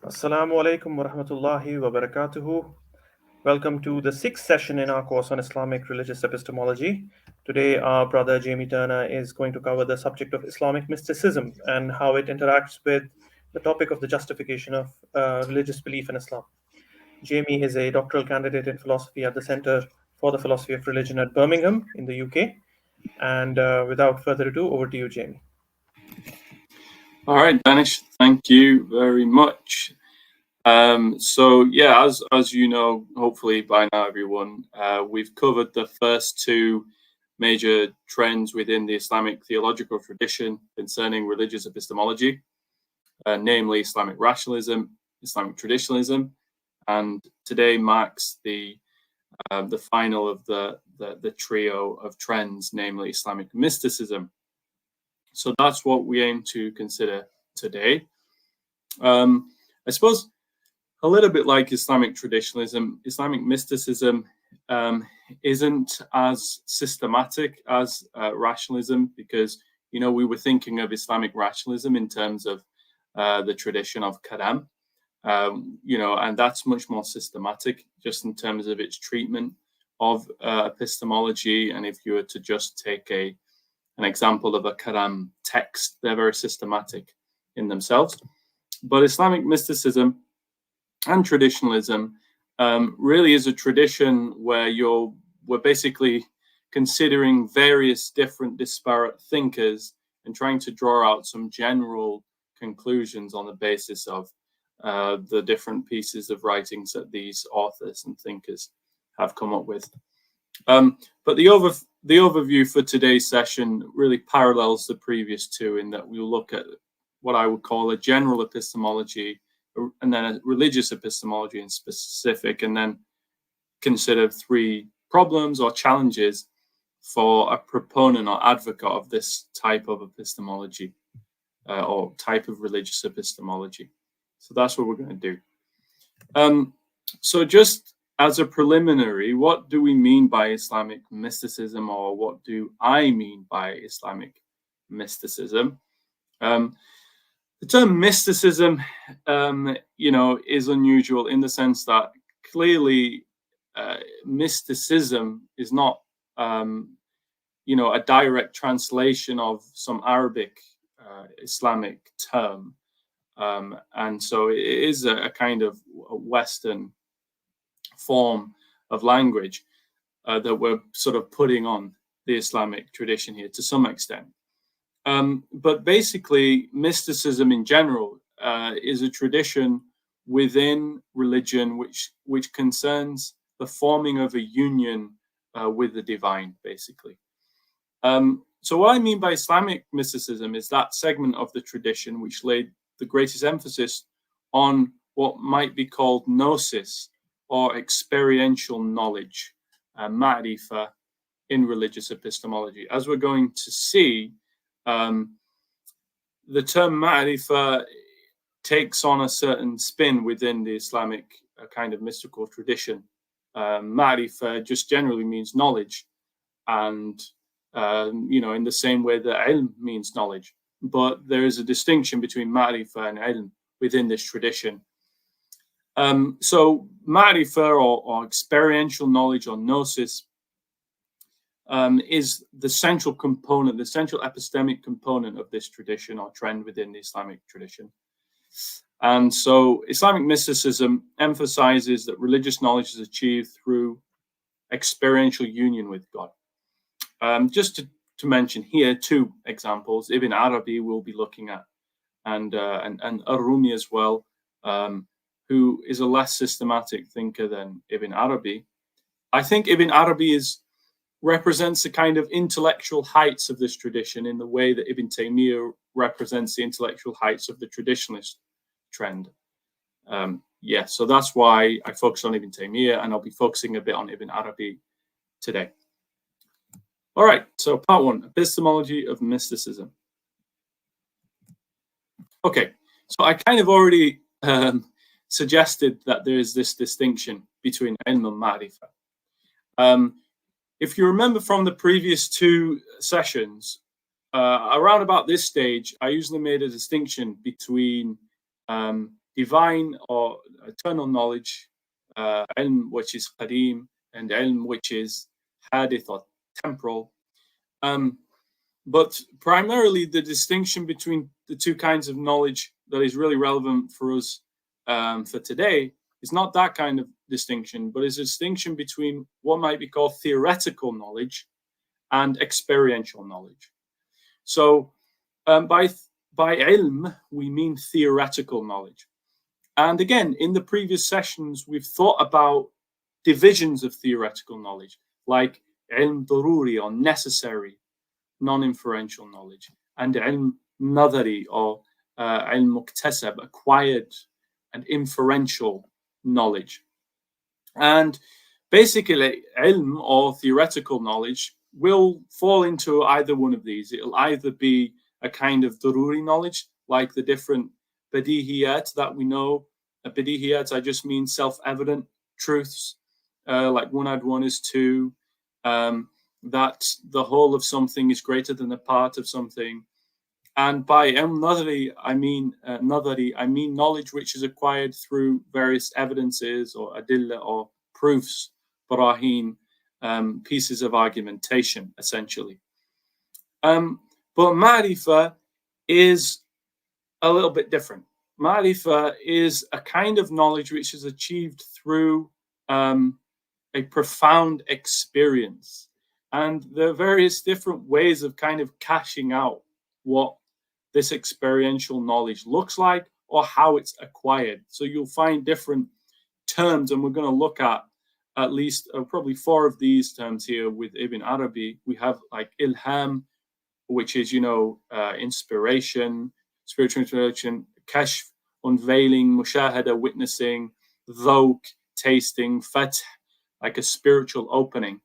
Assalamu alaikum wa rahmatullahi wa barakatuhu. Welcome to the sixth session in our course on Islamic religious epistemology. Today, our brother Jamie Turner is going to cover the subject of Islamic mysticism and how it interacts with the topic of the justification of religious belief in Islam. Jamie is a doctoral candidate in philosophy at the Center for the Philosophy of Religion at Birmingham in the UK. And without further ado, over to you, Jamie. All right, Danish, thank you very much. As you know, hopefully by now, everyone, we've covered the first two major trends within the Islamic theological tradition concerning religious epistemology, namely Islamic rationalism, Islamic traditionalism, and today marks the final of the trio of trends, namely Islamic mysticism. So that's what we aim to consider today. I suppose a little bit like Islamic traditionalism, Islamic mysticism isn't as systematic as rationalism, because, you know, we were thinking of Islamic rationalism in terms of the tradition of Kalam, and that's much more systematic just in terms of its treatment of epistemology. And if you were to just take an example of a Kalam text, they're very systematic in themselves. But Islamic mysticism and traditionalism really is a tradition where we're basically considering various different disparate thinkers and trying to draw out some general conclusions on the basis of the different pieces of writings that these authors and thinkers have come up with. But the overview for today's session really parallels the previous two, in that we'll look at what I would call a general epistemology, and then a religious epistemology in specific, and then consider three problems or challenges for a proponent or advocate of this type of epistemology or type of religious epistemology. So that's what we're going to do. So just as a preliminary, what do we mean by Islamic mysticism, or what do I mean by Islamic mysticism? The term mysticism, is unusual in the sense that clearly mysticism is not, a direct translation of some Arabic Islamic term. And so it is a kind of a Western form of language that we're sort of putting on the Islamic tradition here to some extent. But basically, mysticism in general is a tradition within religion which concerns the forming of a union with the divine, basically. So what I mean by Islamic mysticism is that segment of the tradition which laid the greatest emphasis on what might be called gnosis, or experiential knowledge, Marifa, in religious epistemology. As we're going to see, the term Marifa takes on a certain spin within the Islamic kind of mystical tradition. Marifa just generally means knowledge, and in the same way that ilm means knowledge. But there is a distinction between Marifa and ilm within this tradition. So Marifa, or experiential knowledge, or gnosis, is the central component, the central epistemic component of this tradition or trend within the Islamic tradition. And so Islamic mysticism emphasizes that religious knowledge is achieved through experiential union with God. Just to mention here two examples, Ibn Arabi we'll be looking at, and Ar-Rumi as well, who is a less systematic thinker than Ibn Arabi. I think Ibn Arabi represents the kind of intellectual heights of this tradition in the way that Ibn Taymiyyah represents the intellectual heights of the traditionalist trend. So that's why I focus on Ibn Taymiyyah, and I'll be focusing a bit on Ibn Arabi today. All right, so part one, epistemology of mysticism. Okay, so I kind of already suggested that there is this distinction between ilm and ma'rifah. If you remember from the previous two sessions, around about this stage, I usually made a distinction between the divine or eternal knowledge, ilm which is qadim, and ilm which is hadith or temporal. But primarily the distinction between the two kinds of knowledge that is really relevant for us for today is not that kind of distinction, but is a distinction between what might be called theoretical knowledge and experiential knowledge. So by ilm, we mean theoretical knowledge. And again, in the previous sessions, we've thought about divisions of theoretical knowledge, like ilm daruri or necessary, non-inferential knowledge, and ilm nadari or ilm muktasab, acquired and inferential knowledge. And basically, ilm or theoretical knowledge will fall into either one of these. It'll either be a kind of daruri knowledge, like the different badihiyat that we know. Badihiyat, I just mean self-evident truths, like 1 + 1 = 2, that the whole of something is greater than the part of something. And by nadari, I mean knowledge which is acquired through various evidences or adilla or proofs, barahin, pieces of argumentation, essentially. But Marifa is a little bit different. Marifa is a kind of knowledge which is achieved through a profound experience. And there are various different ways of kind of cashing out what this experiential knowledge looks like or how it's acquired. So you'll find different terms, and we're going to look at least probably 4 of these terms here with Ibn Arabi. We have like ilham, which is, inspiration, spiritual inspiration, kashf, unveiling, mushahada, witnessing, dhawq, tasting, fath, like a spiritual opening.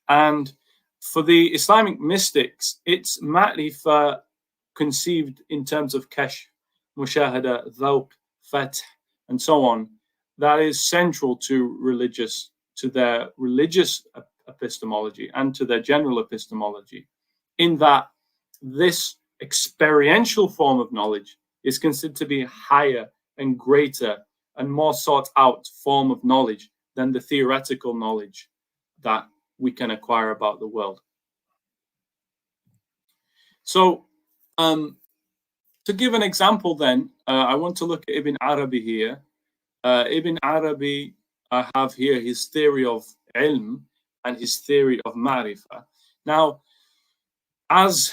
And for the Islamic mystics, it's ma'rifa conceived in terms of kashf, mushahada, dhawq, fath, and so on. That is central to their religious epistemology and to their general epistemology, in that this experiential form of knowledge is considered to be a higher and greater and more sought out form of knowledge than the theoretical knowledge that we can acquire about the world. So to give an example then, I want to look at Ibn Arabi here. Ibn Arabi, I have here his theory of ilm and his theory of Marifa. Now, as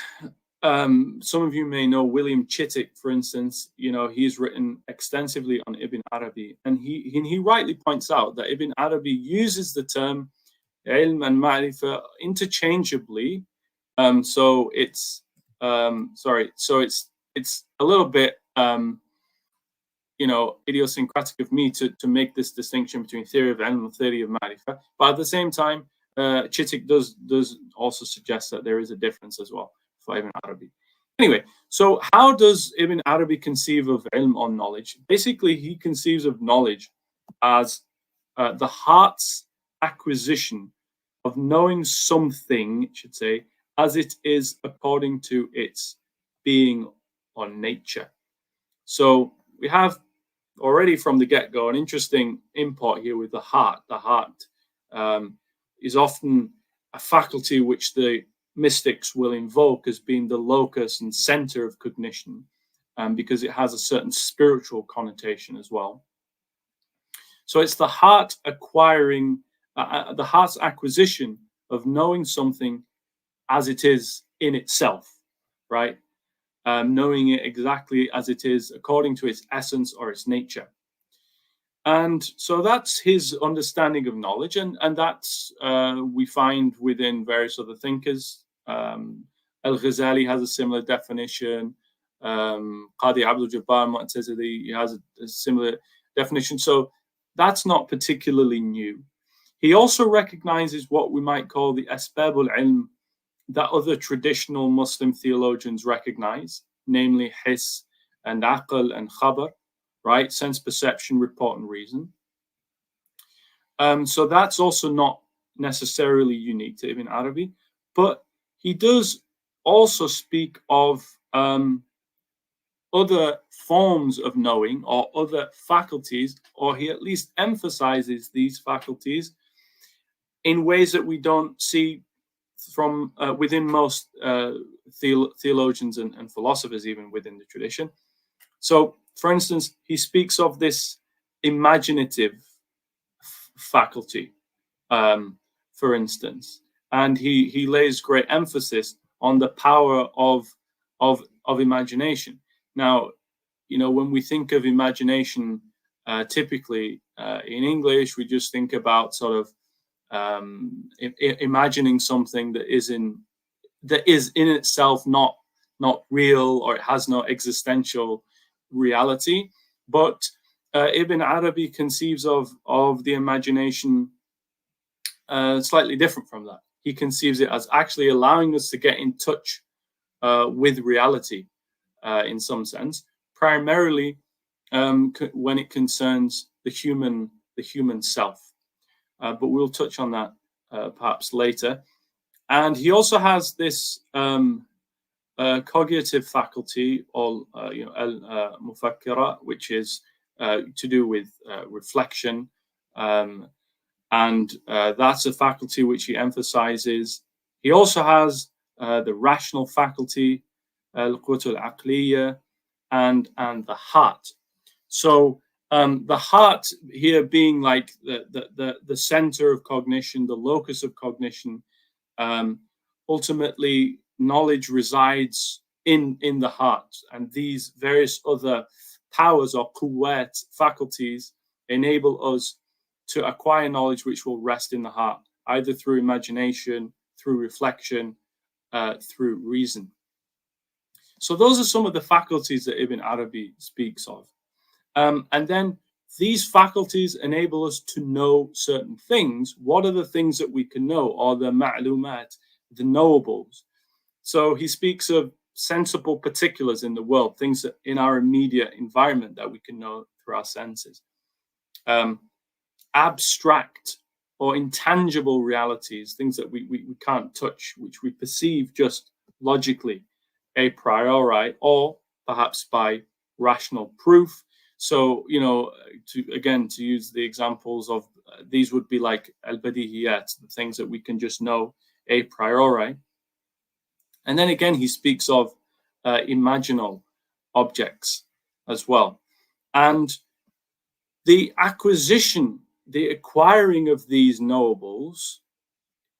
some of you may know, William Chittick, for instance, he's written extensively on Ibn Arabi, and he rightly points out that Ibn Arabi uses the term ilm and Marifa interchangeably. So it's a little bit idiosyncratic of me to make this distinction between theory of ilm and theory of Marifa. But at the same time, Chittick does also suggest that there is a difference as well for Ibn Arabi. Anyway, so how does Ibn Arabi conceive of ilm or knowledge? Basically, he conceives of knowledge as the heart's acquisition of knowing something, I should say, as it is according to its being or nature. So we have already from the get-go an interesting import here with the heart. The heart is often a faculty which the mystics will invoke as being the locus and center of cognition, because it has a certain spiritual connotation as well. So it's the heart acquiring, the heart's acquisition of knowing something as it is in itself, right? Knowing it exactly as it is according to its essence or its nature. And so that's his understanding of knowledge, and that's we find within various other thinkers. Al-Ghazali has a similar definition. Qadi Abdul Jabbar Mu'tazili has a similar definition. So that's not particularly new. He also recognizes what we might call the asbabul ilm that other traditional Muslim theologians recognize, namely his and aql and khabar, right? Sense, perception, report, and reason. So that's also not necessarily unique to Ibn Arabi, but he does also speak of other forms of knowing or other faculties, or he at least emphasizes these faculties in ways that we don't see from within most theologians and philosophers, even within the tradition. So, for instance, he speaks of this imaginative faculty, for instance, and he lays great emphasis on the power of imagination. Now, when we think of imagination, typically in English, we just think about sort of imagining something that is in itself not real, or it has no existential reality. But Ibn Arabi conceives of the imagination slightly different from that. He conceives it as actually allowing us to get in touch with reality in some sense, primarily when it concerns the human self. But we'll touch on that perhaps later. And he also has this cognitive faculty, or al-mufakkira, which is to do with reflection, and that's a faculty which he emphasizes. He also has the rational faculty, al-qut al-aqliya, and the heart. So the heart here being like the center of cognition, the locus of cognition. Ultimately, knowledge resides in the heart, and these various other powers or quwwat, faculties, enable us to acquire knowledge which will rest in the heart, either through imagination, through reflection, through reason. So those are some of the faculties that Ibn Arabi speaks of. And then these faculties enable us to know certain things. What are the things that we can know, or the ma'lumat, the knowables? So he speaks of sensible particulars in the world, things that in our immediate environment that we can know through our senses. Abstract or intangible realities, things that we can't touch, which we perceive just logically, a priori, or perhaps by rational proof. So, to use the examples of these would be like al-badihiyat, the things that we can just know a priori. And then again, he speaks of imaginal objects as well. And the acquiring of these knowables,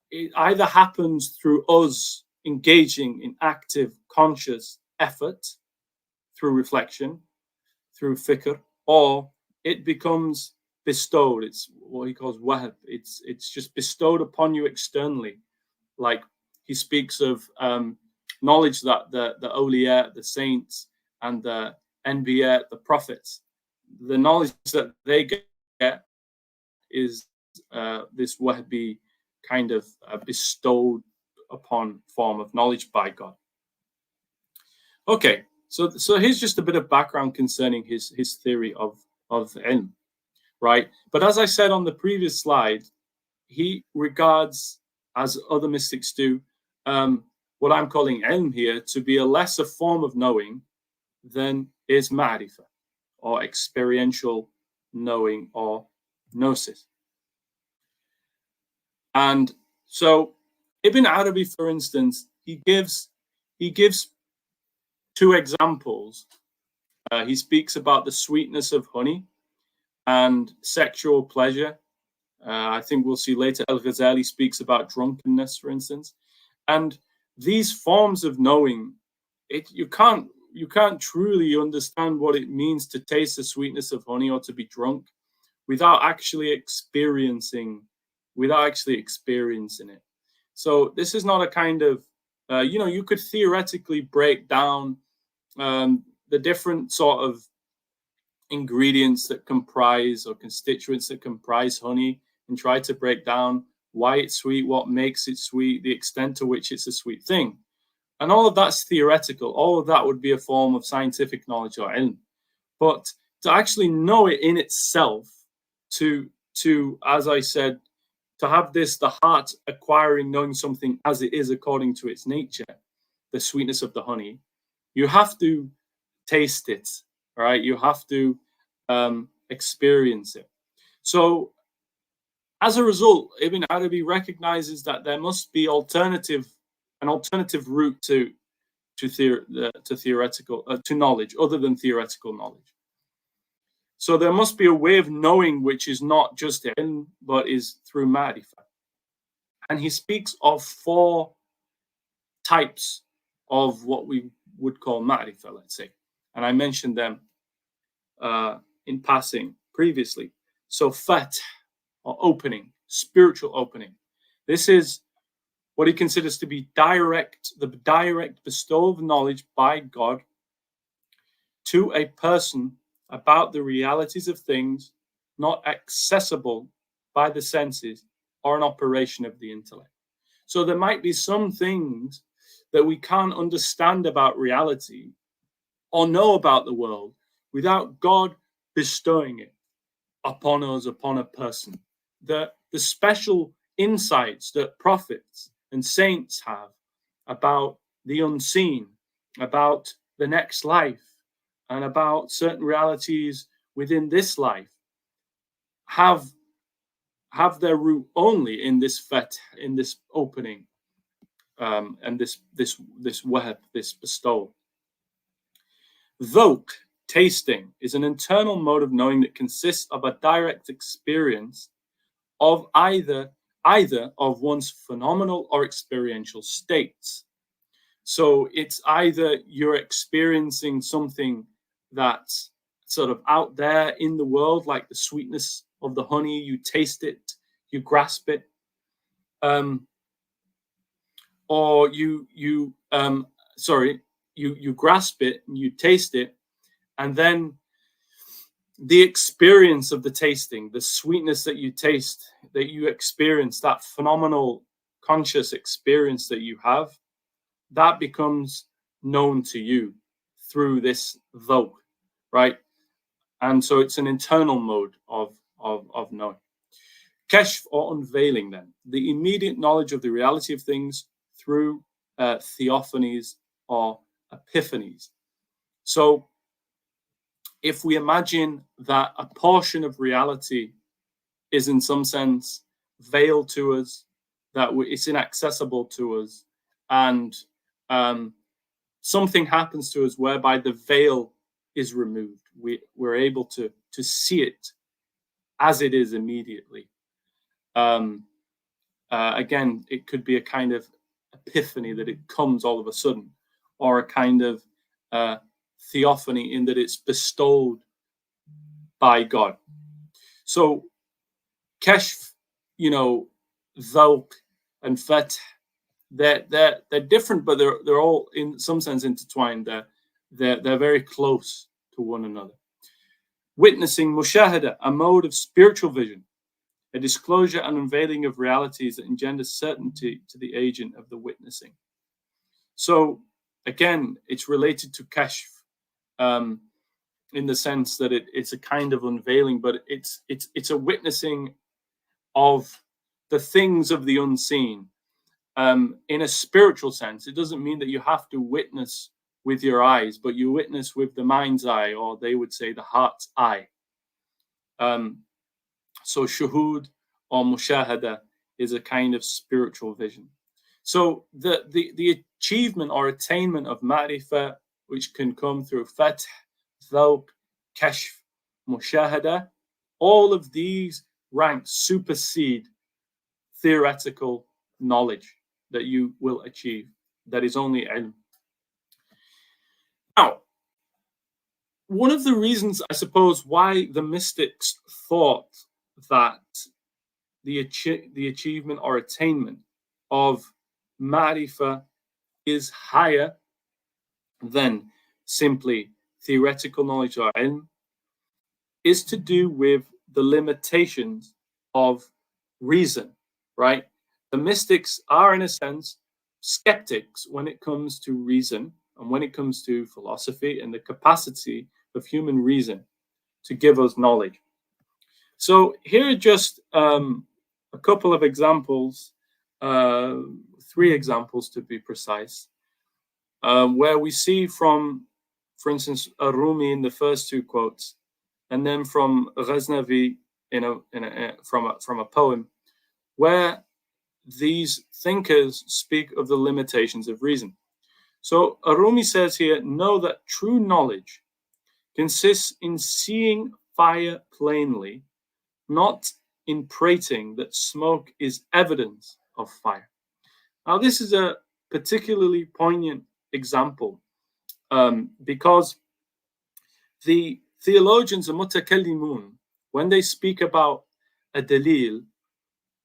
it either happens through us engaging in active, conscious effort, through reflection, through fikr, or it becomes bestowed. It's what he calls wahab. It's just bestowed upon you externally. Like he speaks of knowledge that the awliya, the saints, and the anbiya, the prophets, the knowledge that they get is this wahbi kind of bestowed upon form of knowledge by God. Okay, so here's just a bit of background concerning his theory of ilm, right? But as I said on the previous slide, he regards, as other mystics do, what I'm calling ilm here to be a lesser form of knowing than is Marifa, or experiential knowing, or gnosis. And so Ibn Arabi, for instance, he gives two examples. He speaks about the sweetness of honey and sexual pleasure. I think we'll see later Al-Ghazali speaks about drunkenness, for instance. And these forms of knowing, you can't truly understand what it means to taste the sweetness of honey or to be drunk without actually experiencing it. So this is not a kind of, you could theoretically break down the different sort of ingredients that comprise, or constituents that comprise honey, and try to break down why it's sweet, what makes it sweet, the extent to which it's a sweet thing. And all of that's theoretical. All of that would be a form of scientific knowledge or ilm. But to actually know it in itself, to as I said, to have the heart acquiring, knowing something as it is according to its nature, the sweetness of the honey, you have to taste it, right? You have to experience it. So as a result, Ibn Arabi recognizes that there must be an alternative route to knowledge other than theoretical knowledge. So there must be a way of knowing which is not just ilm, but is through Marifa. And he speaks of 4 types of what we would call Marifa, let's say. And I mentioned them in passing previously. So fath, or opening, spiritual opening. This is what he considers to be the direct bestowal of knowledge by God to a person about the realities of things not accessible by the senses or an operation of the intellect. So there might be some things that we can't understand about reality or know about the world without God bestowing it upon us, upon a person. The special insights that prophets and saints have about the unseen, about the next life, and about certain realities within this life have their root only in this fath, in this opening, and this wahab, this bestowal. Dhawq, tasting, is an internal mode of knowing that consists of a direct experience of either of one's phenomenal or experiential states. So it's either you're experiencing something that's sort of out there in the world, like the sweetness of the honey, you taste it, you grasp it, or you grasp it and you taste it, and then the experience of the tasting, the sweetness that you taste, that you experience, that phenomenal conscious experience that you have, that becomes known to you through this dhawq, right? And so it's an internal mode of knowing. Kashf, or unveiling, then, the immediate knowledge of the reality of things through theophanies or epiphanies. So if we imagine that a portion of reality is in some sense veiled to us, that it's inaccessible to us, and something happens to us whereby the veil is removed, we're able to see it as it is immediately. Again, it could be a kind of epiphany, that it comes all of a sudden, or a kind of theophany in that it's bestowed by God. So kashf, dhawq and fath, they're different, but they're all in some sense intertwined. They're very close to one another. Witnessing, mushahada, a mode of spiritual vision, a disclosure and unveiling of realities that engender certainty to the agent of the witnessing. So again, it's related to kashf, in the sense that it's a kind of unveiling, but it's a witnessing of the things of the unseen. In a spiritual sense, it doesn't mean that you have to witness with your eyes, but you witness with the mind's eye, or they would say the heart's eye. So shuhud or mushahada is a kind of spiritual vision. So the achievement or attainment of ma'rifah, which can come through fath, dhawq, kashf, mushahada, all of these ranks supersede theoretical knowledge that you will achieve. That is only ilm. Now, one of the reasons, I suppose, why the mystics thought that the achievement or attainment of Marifa is higher than simply theoretical knowledge or ilm is to do with the limitations of reason, right? The mystics are, in a sense, skeptics when it comes to reason and when it comes to philosophy and the capacity of human reason to give us knowledge. So here are just a couple of examples, 3 examples to be precise, where we see from for instance, Rumi in the first two quotes, and then from Ghaznavi from a poem, where these thinkers speak of the limitations of reason. So Rumi says here, know that true knowledge consists in seeing fire plainly, not in prating that smoke is evidence of fire. Now, this is a particularly poignant example because the theologians and mutakallimun, when they speak about a dalil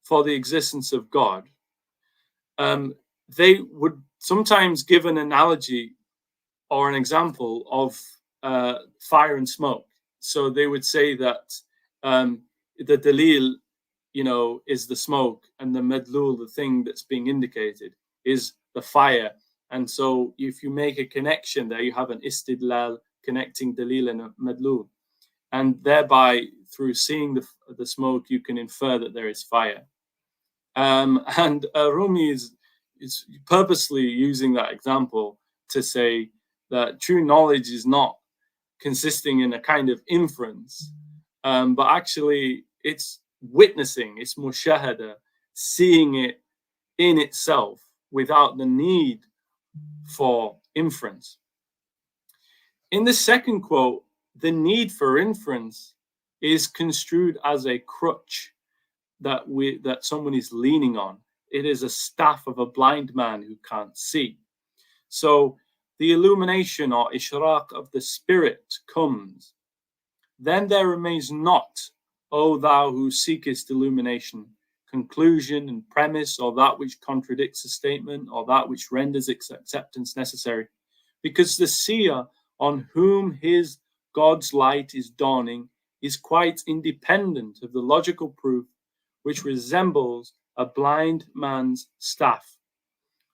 for the existence of God, they would sometimes give an analogy or an example of fire and smoke. So they would say that the dalil, is the smoke, and the madlul, the thing that's being indicated, is the fire. And so if you make a connection there, you have an istidlal connecting dalil and a madlul. And thereby, through seeing the smoke, you can infer that there is fire. And Rumi is purposely using that example to say that true knowledge is not consisting in a kind of inference, but actually it's witnessing, it's mushahada, seeing it in itself without the need for inference. In the second quote, the need for inference is construed as a crutch that someone is leaning on. It is a staff of a blind man who can't see. So the illumination or ishraq of the spirit comes. Then there remains not, O thou who seekest illumination, conclusion and premise, or that which contradicts a statement, or that which renders its acceptance necessary, because the seer on whom his God's light is dawning is quite independent of the logical proof, which resembles a blind man's staff.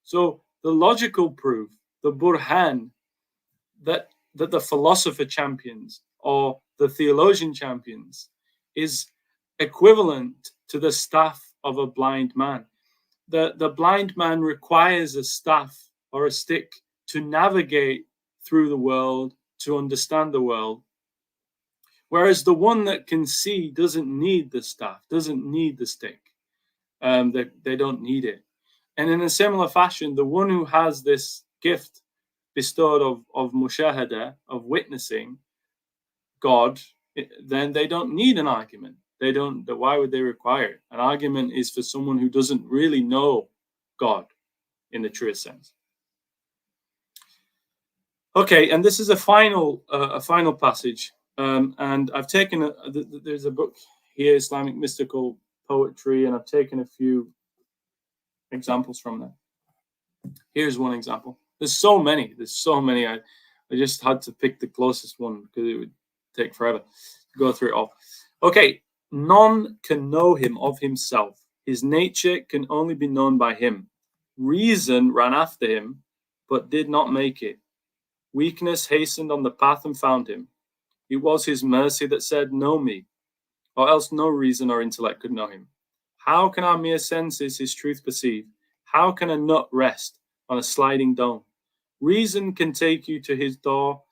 So the logical proof, the burhan, that the philosopher champions or the theologian champions, is equivalent to the staff of a blind man. The blind man requires a staff or a stick to navigate through the world, to understand the world. Whereas the one that can see doesn't need the staff, doesn't need the stick. They don't need it. And in a similar fashion, the one who has this gift bestowed of mushahada, of witnessing God, then they don't need an argument. Why would they require it? An argument is for someone who doesn't really know God in the truest sense. Okay, and this is a final passage, and I've taken there's a book here, Islamic Mystical Poetry, and I've taken a few examples from that. Here's one example. There's so many. I just had to pick the closest one because it would take forever to go through it all. Okay, none can know him of himself. His nature can only be known by him. Reason ran after him, but did not make it. Weakness hastened on the path and found him. It was his mercy that said, know me, or else no reason or intellect could know him. How can our mere senses his truth perceive? How can a nut rest on a sliding dome? Reason can take you to his door,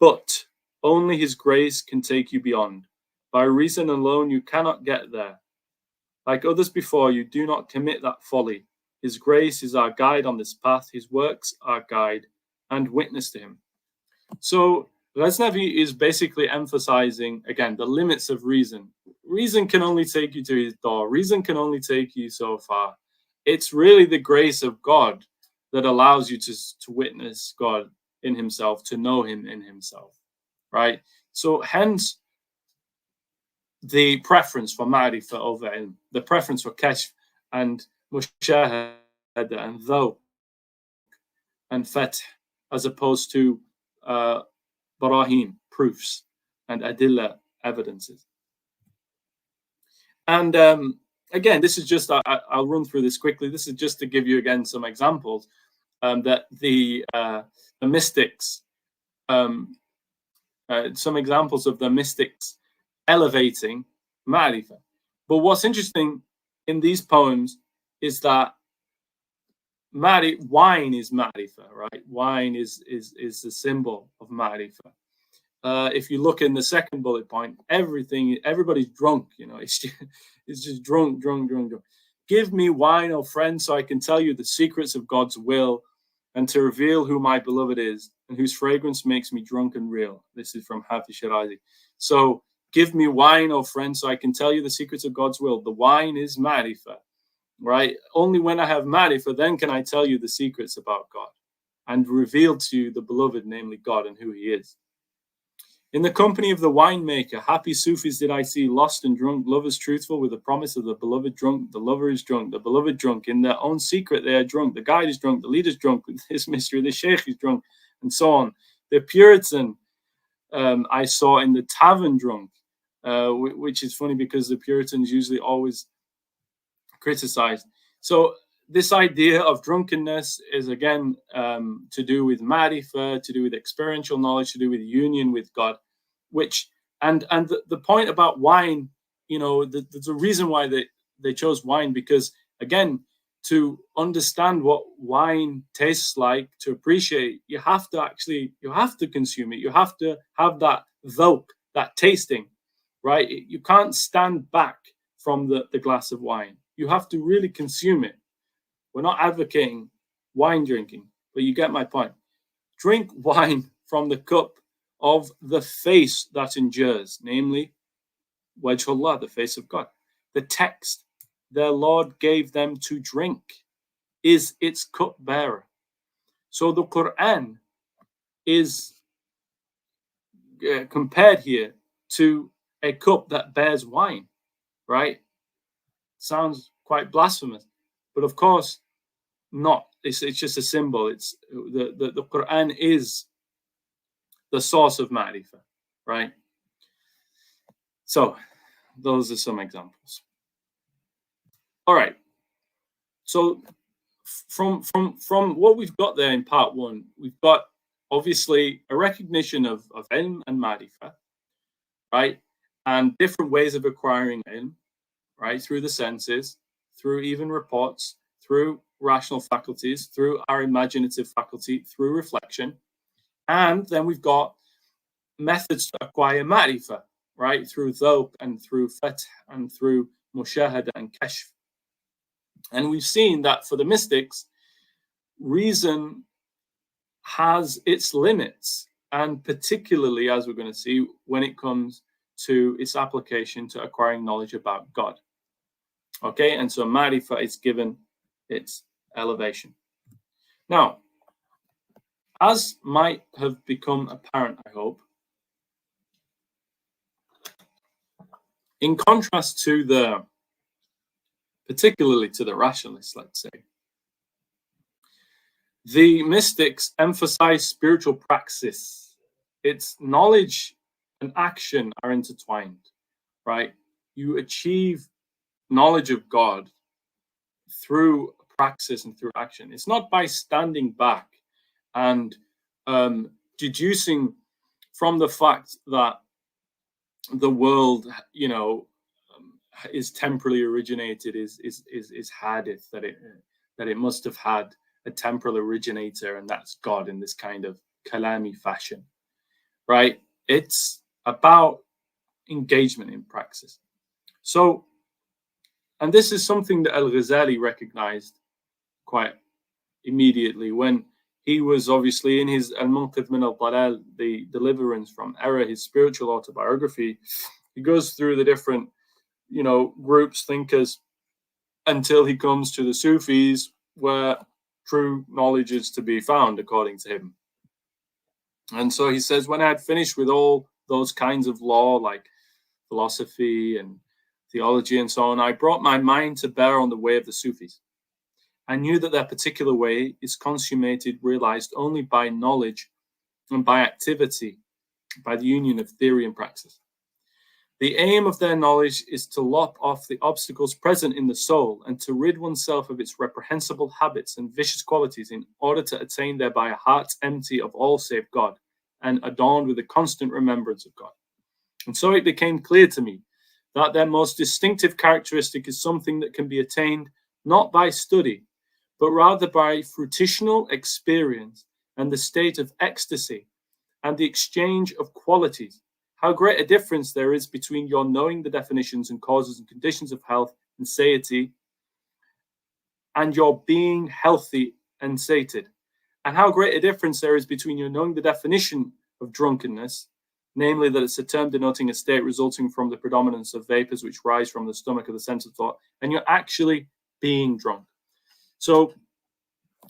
but only his grace can take you beyond. By reason alone you cannot get there. Like others before you, do not commit that folly. His grace is our guide on this path. His works our guide and witness to him. So Ghaznavi is basically emphasizing, again, the limits of reason. Reason can only take you to his door. Reason can only take you so far. It's really the grace of God that allows you to witness God in himself, to know him in himself, right? So hence the preference for Marifa over ilm, the preference for kashf and mushahada and dhawq and fath, as opposed to barahim, proofs, and adilla, evidences. And again, this is just, I'll run through this quickly. This is just to give you, again, some examples that the mystics, some examples of the mystics elevating Marifa. But what's interesting in these poems is that wine is Marifa, right? Wine is the symbol of Marifa. If you look in the second bullet point, everybody's drunk, it's just drunk. Give me wine, O friend, so I can tell you the secrets of God's will and to reveal who my beloved is and whose fragrance makes me drunk and real. This is from Hafiz Shirazi. So give me wine, O friend, so I can tell you the secrets of God's will. The wine is Marifa, right? Only when I have Marifa, then can I tell you the secrets about God and reveal to you the beloved, namely God, and who he is. In the company of the winemaker, happy Sufis did I see, lost and drunk, lovers truthful with the promise of the beloved drunk. The lover is drunk, the beloved drunk. In their own secret, they are drunk. The guide is drunk, the leader is drunk with this mystery. The sheikh is drunk, and so on. The Puritan I saw in the tavern drunk, which is funny because the Puritans usually always criticized. So this idea of drunkenness is again to do with marifa, to do with experiential knowledge, to do with union with God, which and the point about wine, there's a reason why they chose wine, because again, to understand what wine tastes like, to appreciate, you have to consume it. You have to have that dhawq, that tasting, right? You can't stand back from the glass of wine. You have to really consume it. We're not advocating wine drinking, but you get my point. Drink wine from the cup of the face that endures, namely, Wajhullah, the face of God. The text their Lord gave them to drink is its cupbearer. So the Quran is compared here to a cup that bears wine, right? Sounds quite blasphemous, but of course not. It's just a symbol. It's the Quran is the source of Marifa, right? So those are some examples. All right. So from what we've got there in part one, we've got obviously a recognition of ilm and Marifa, right? And different ways of acquiring ilm, right? Through the senses, through even reports, through rational faculties, through our imaginative faculty, through reflection. And then we've got methods to acquire Marifa, right? Through dhawq and through fath and through mushahada and kashf. And we've seen that for the mystics, reason has its limits, and particularly, as we're going to see, when it comes to its application to acquiring knowledge about God. Okay, and so Marifa is given its elevation. Now, as might have become apparent, I hope, in contrast to particularly to the rationalists, let's say, the mystics emphasize spiritual praxis. Its knowledge and action are intertwined, right? You achieve knowledge of God through praxis and through action. It's not by standing back and deducing from the fact that the world, is temporally originated, is hadith, that it must have had a temporal originator, and that's God in this kind of kalami fashion, right? It's about engagement in praxis. So, and this is something that Al-Ghazali recognized quite immediately when he was obviously in his Al-Munqidh min al-Dalal, the deliverance from error, his spiritual autobiography. He goes through the different, groups, thinkers, until he comes to the Sufis, where true knowledge is to be found, according to him. And so he says, when I had finished with all those kinds of law, like philosophy and theology and so on, I brought my mind to bear on the way of the Sufis. I knew that their particular way is consummated, realized only by knowledge and by activity, by the union of theory and praxis. The aim of their knowledge is to lop off the obstacles present in the soul and to rid oneself of its reprehensible habits and vicious qualities in order to attain thereby a heart empty of all save God and adorned with a constant remembrance of God. And so it became clear to me that their most distinctive characteristic is something that can be attained not by study, but rather by fruitional experience and the state of ecstasy and the exchange of qualities. How great a difference there is between your knowing the definitions and causes and conditions of health and satiety and your being healthy and sated. And how great a difference there is between your knowing the definition of drunkenness, namely that it's a term denoting a state resulting from the predominance of vapors which rise from the stomach of the sense of thought, and you're actually being drunk. So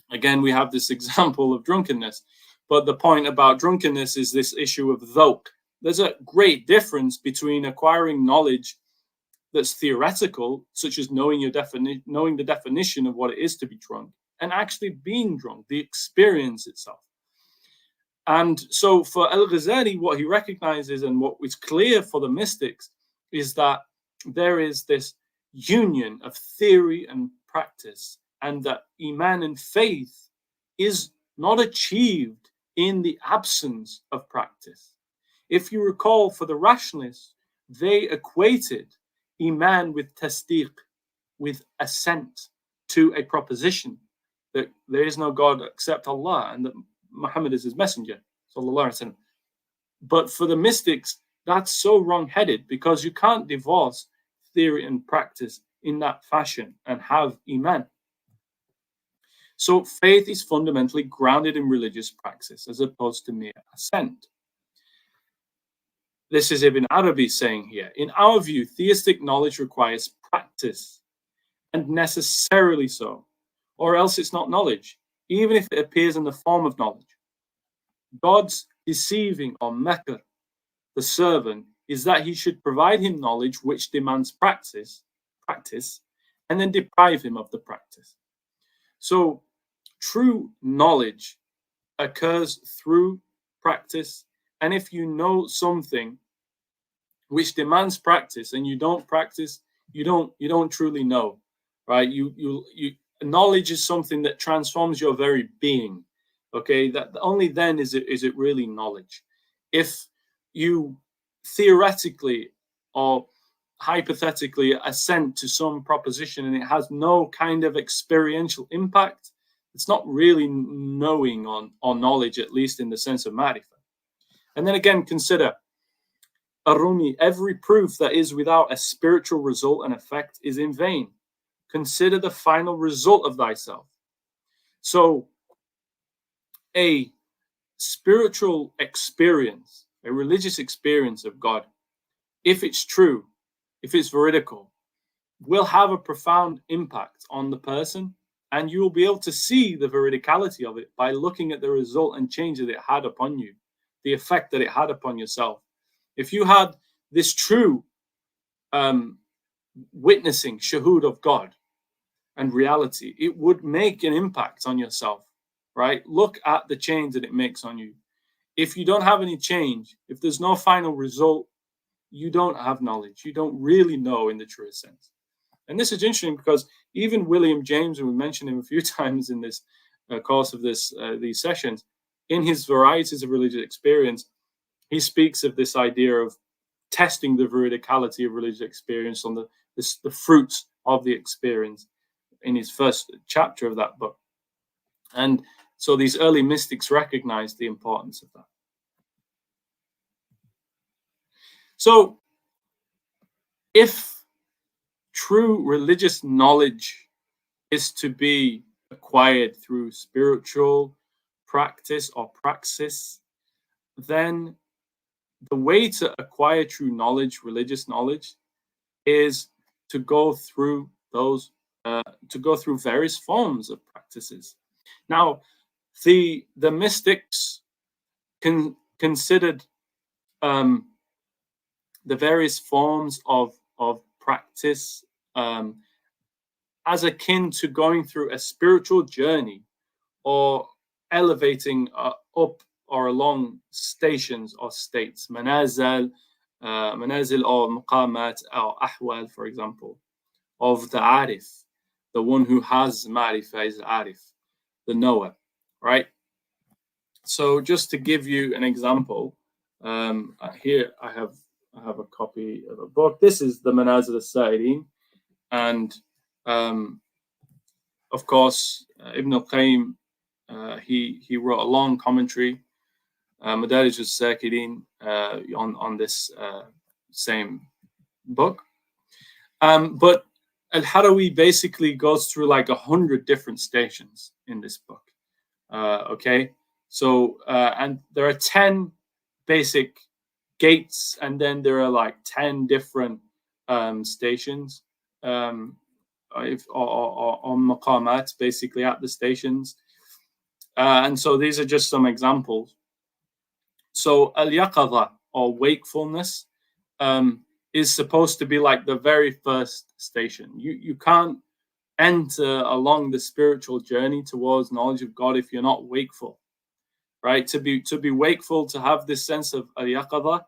again, we have this example of drunkenness, but the point about drunkenness is this issue of dhawq. There's a great difference between acquiring knowledge that's theoretical, such as knowing the definition of what it is to be drunk, and actually being drunk, the experience itself. And so for Al-Ghazali, what he recognizes and what is clear for the mystics is that there is this union of theory and practice, and that Iman and faith is not achieved in the absence of practice. If you recall, for the rationalists, they equated Iman with tasdeeq, with assent to a proposition that there is no God except Allah and that Muhammad is his messenger. But for the mystics, that's so wrong-headed, because you can't divorce theory and practice in that fashion and have Iman. So faith is fundamentally grounded in religious praxis as opposed to mere assent. This is Ibn Arabi saying here, in our view, theistic knowledge requires practice, and necessarily so, or else it's not knowledge, even if it appears in the form of knowledge. God's deceiving or makr the servant is that he should provide him knowledge which demands practice, and then deprive him of the practice. So true knowledge occurs through practice, and if you know something which demands practice and you don't practice, you don't truly know, right? Knowledge is something that transforms your very being. Okay, that only then is it really knowledge. If you theoretically or hypothetically assent to some proposition and it has no kind of experiential impact, it's not really knowing or knowledge, at least in the sense of Marifa. And then again, consider Arumi, every proof that is without a spiritual result and effect is in vain. Consider the final result of thyself. So a spiritual experience, a religious experience of God, if it's true, if it's veridical, will have a profound impact on the person, and you will be able to see the veridicality of it by looking at the result and change that it had upon you, the effect that it had upon yourself. If you had this true witnessing, shahood of God and reality, it would make an impact on yourself, right? Look at the change that it makes on you. If you don't have any change, if there's no final result, you don't have knowledge. You don't really know in the truest sense. And this is interesting because even William James, and we mentioned him a few times in this course of these sessions, in his Varieties of Religious Experience, he speaks of this idea of testing the veridicality of religious experience on the fruits of the experience in his first chapter of that book. And so these early mystics recognized the importance of that. So if true religious knowledge is to be acquired through spiritual practice or praxis, then the way to acquire true knowledge, religious knowledge, is to go through various forms of practices. Now, the mystics considered the various forms of practice as akin to going through a spiritual journey or elevating up or along stations or states, manazil or muqamat or ahwal, for example, of the arif, the one who has marifa is arif, the knower, right? So just to give you an example, here I have a copy of a book. This is the Manazil al-Sa'irin, and of course Ibn al-Qayyim, he wrote a long commentary, Madarij al-Sakirin, on this same book. But Al-Harawi basically goes through like 100 different stations in this book. Okay, so and there are 10 basic gates, and then there are like 10 different stations, or maqamat, basically at the stations. And so these are just some examples. So al-yaqadha, or wakefulness, is supposed to be like the very first station. You can't enter along the spiritual journey towards knowledge of God if you're not wakeful, right? To be wakeful, to have this sense of al-yaqadha.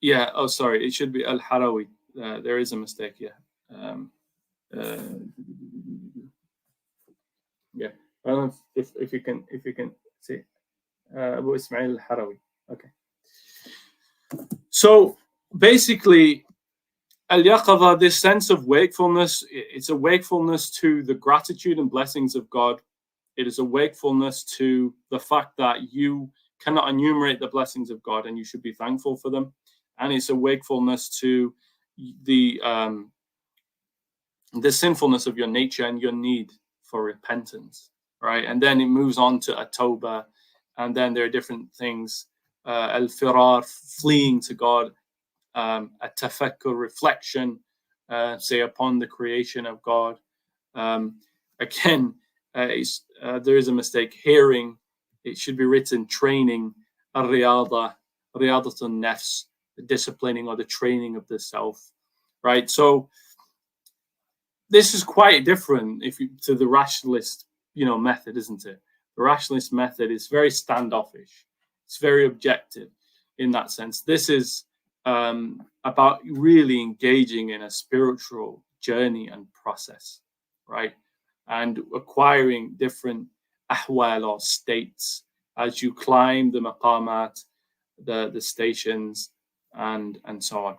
Yeah. Oh, sorry. It should be al-Harawi. There is a mistake. Yeah. Yeah. I don't know if you can see Abu Ismail al-Harawi. Okay. So basically, al-yaqadha, this sense of wakefulness, it's a wakefulness to the gratitude and blessings of God. It is a wakefulness to the fact that you cannot enumerate the blessings of God and you should be thankful for them. And it's a wakefulness to the sinfulness of your nature and your need for repentance, right? And then it moves on to at-tawbah, and then there are different things, al-firar, fleeing to God, at-tafakkur, reflection, say upon the creation of God. Again, there is a mistake. Hearing, it should be written training, al-riyada, riyadatun nafs, the disciplining or the training of the self, right? So this is quite different to the rationalist, method, isn't it? The rationalist method is very standoffish. It's very objective in that sense. This is about really engaging in a spiritual journey and process, right? And acquiring different ahwal or states as you climb the maqamat, the stations, and so on.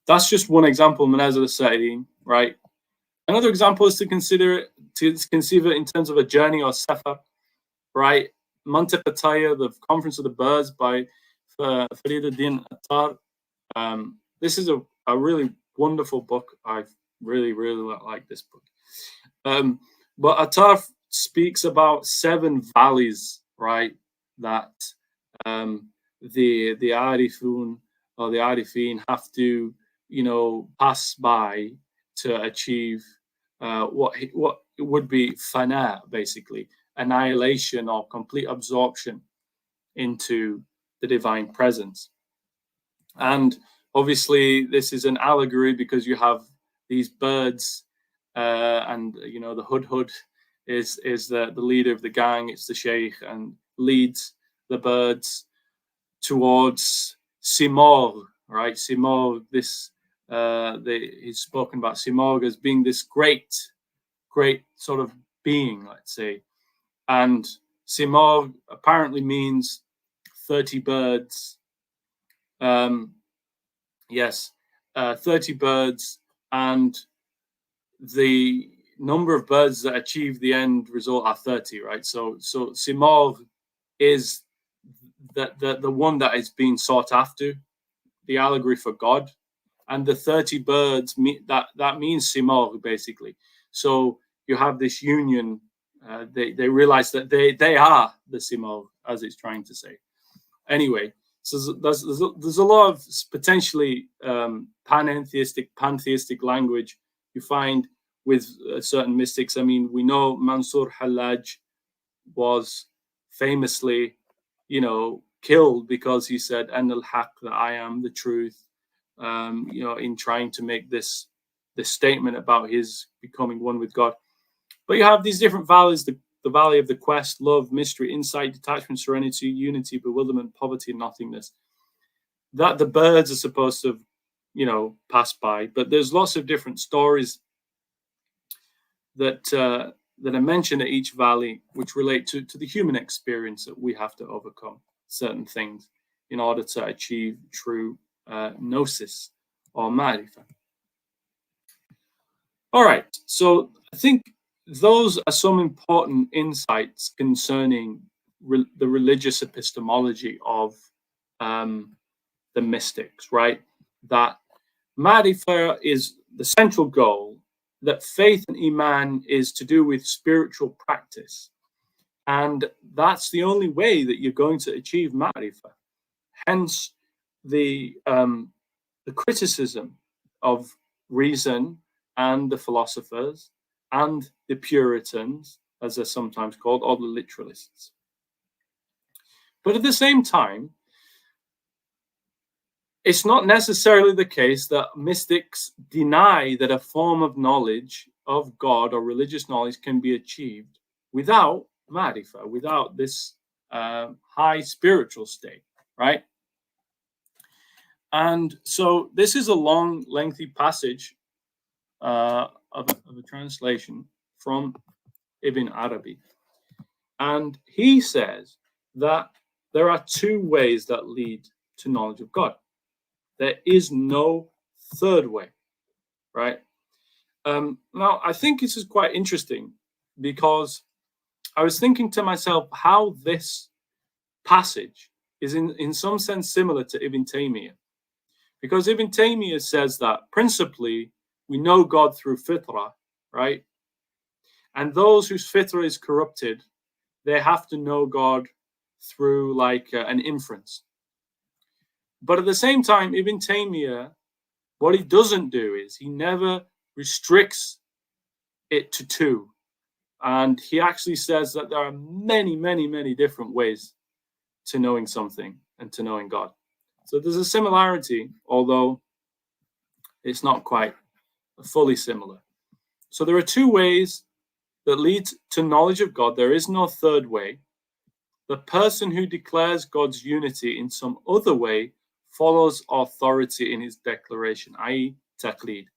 That's just one example, Manazil al-Sa'idin, right? Another example is to conceive it in terms of a journey or safar, right? Mantiq al-Tayr, the Conference of the Birds by Farid al-Din Attar. This is a really wonderful book. I really, really like this book. But Attar speaks about 7 valleys, right, that the Arifun or the Arifin have to, pass by to achieve what would be fana, basically, annihilation or complete absorption into the divine presence. And obviously this is an allegory because you have these birds, and the hudhud is the leader of the gang. It's the sheikh, and leads the birds towards Simor, right? Simor, this he's spoken about Simor as being this great sort of being, let's say. And Simor apparently means 30 birds. Yes, 30 birds, and the number of birds that achieve the end result are 30, right? So Simor is the one that is being sought after, the allegory for God, and the 30 birds that means Simor, basically. So you have this union. They realize that they are the Simor, as it's trying to say. Anyway, so there's a lot of potentially pantheistic language you find with certain mystics. I mean, we know Mansur Hallaj was famously, killed because he said "An al-haq," that I am the truth. In trying to make this statement about his becoming one with God. But you have these different valleys: the valley of the quest, love, mystery, insight, detachment, serenity, unity, bewilderment, poverty, and nothingness. That the birds are supposed to, pass by. But there's lots of different stories that are mentioned at each valley, which relate to the human experience, that we have to overcome certain things in order to achieve true gnosis or Marifa. All right, so I think those are some important insights concerning the religious epistemology of the mystics, right? That Marifa is the central goal, that faith and Iman is to do with spiritual practice. And that's the only way that you're going to achieve Marifa. Hence, the criticism of reason and the philosophers and the Puritans, as they're sometimes called, or the literalists. But at the same time, it's not necessarily the case that mystics deny that a form of knowledge of God or religious knowledge can be achieved without Marifa, without this high spiritual state, right? And so this is a long, lengthy passage of a translation from Ibn Arabi. And he says that there are two ways that lead to knowledge of God. There is no third way, right? Now, I think this is quite interesting because I was thinking to myself how this passage is in some sense similar to Ibn Taymiyyah. Because Ibn Taymiyyah says that principally we know God through fitrah, right? And those whose fitrah is corrupted, they have to know God through like an inference. But at the same time, Ibn Taymiyyah, what he doesn't do is he never restricts it to two. And he actually says that there are many, many, many different ways to knowing something and to knowing God. So there's a similarity, although it's not quite fully similar. So there are two ways that lead to knowledge of God. There is no third way. The person who declares God's unity in some other way follows authority in his declaration, i.e., taqlid.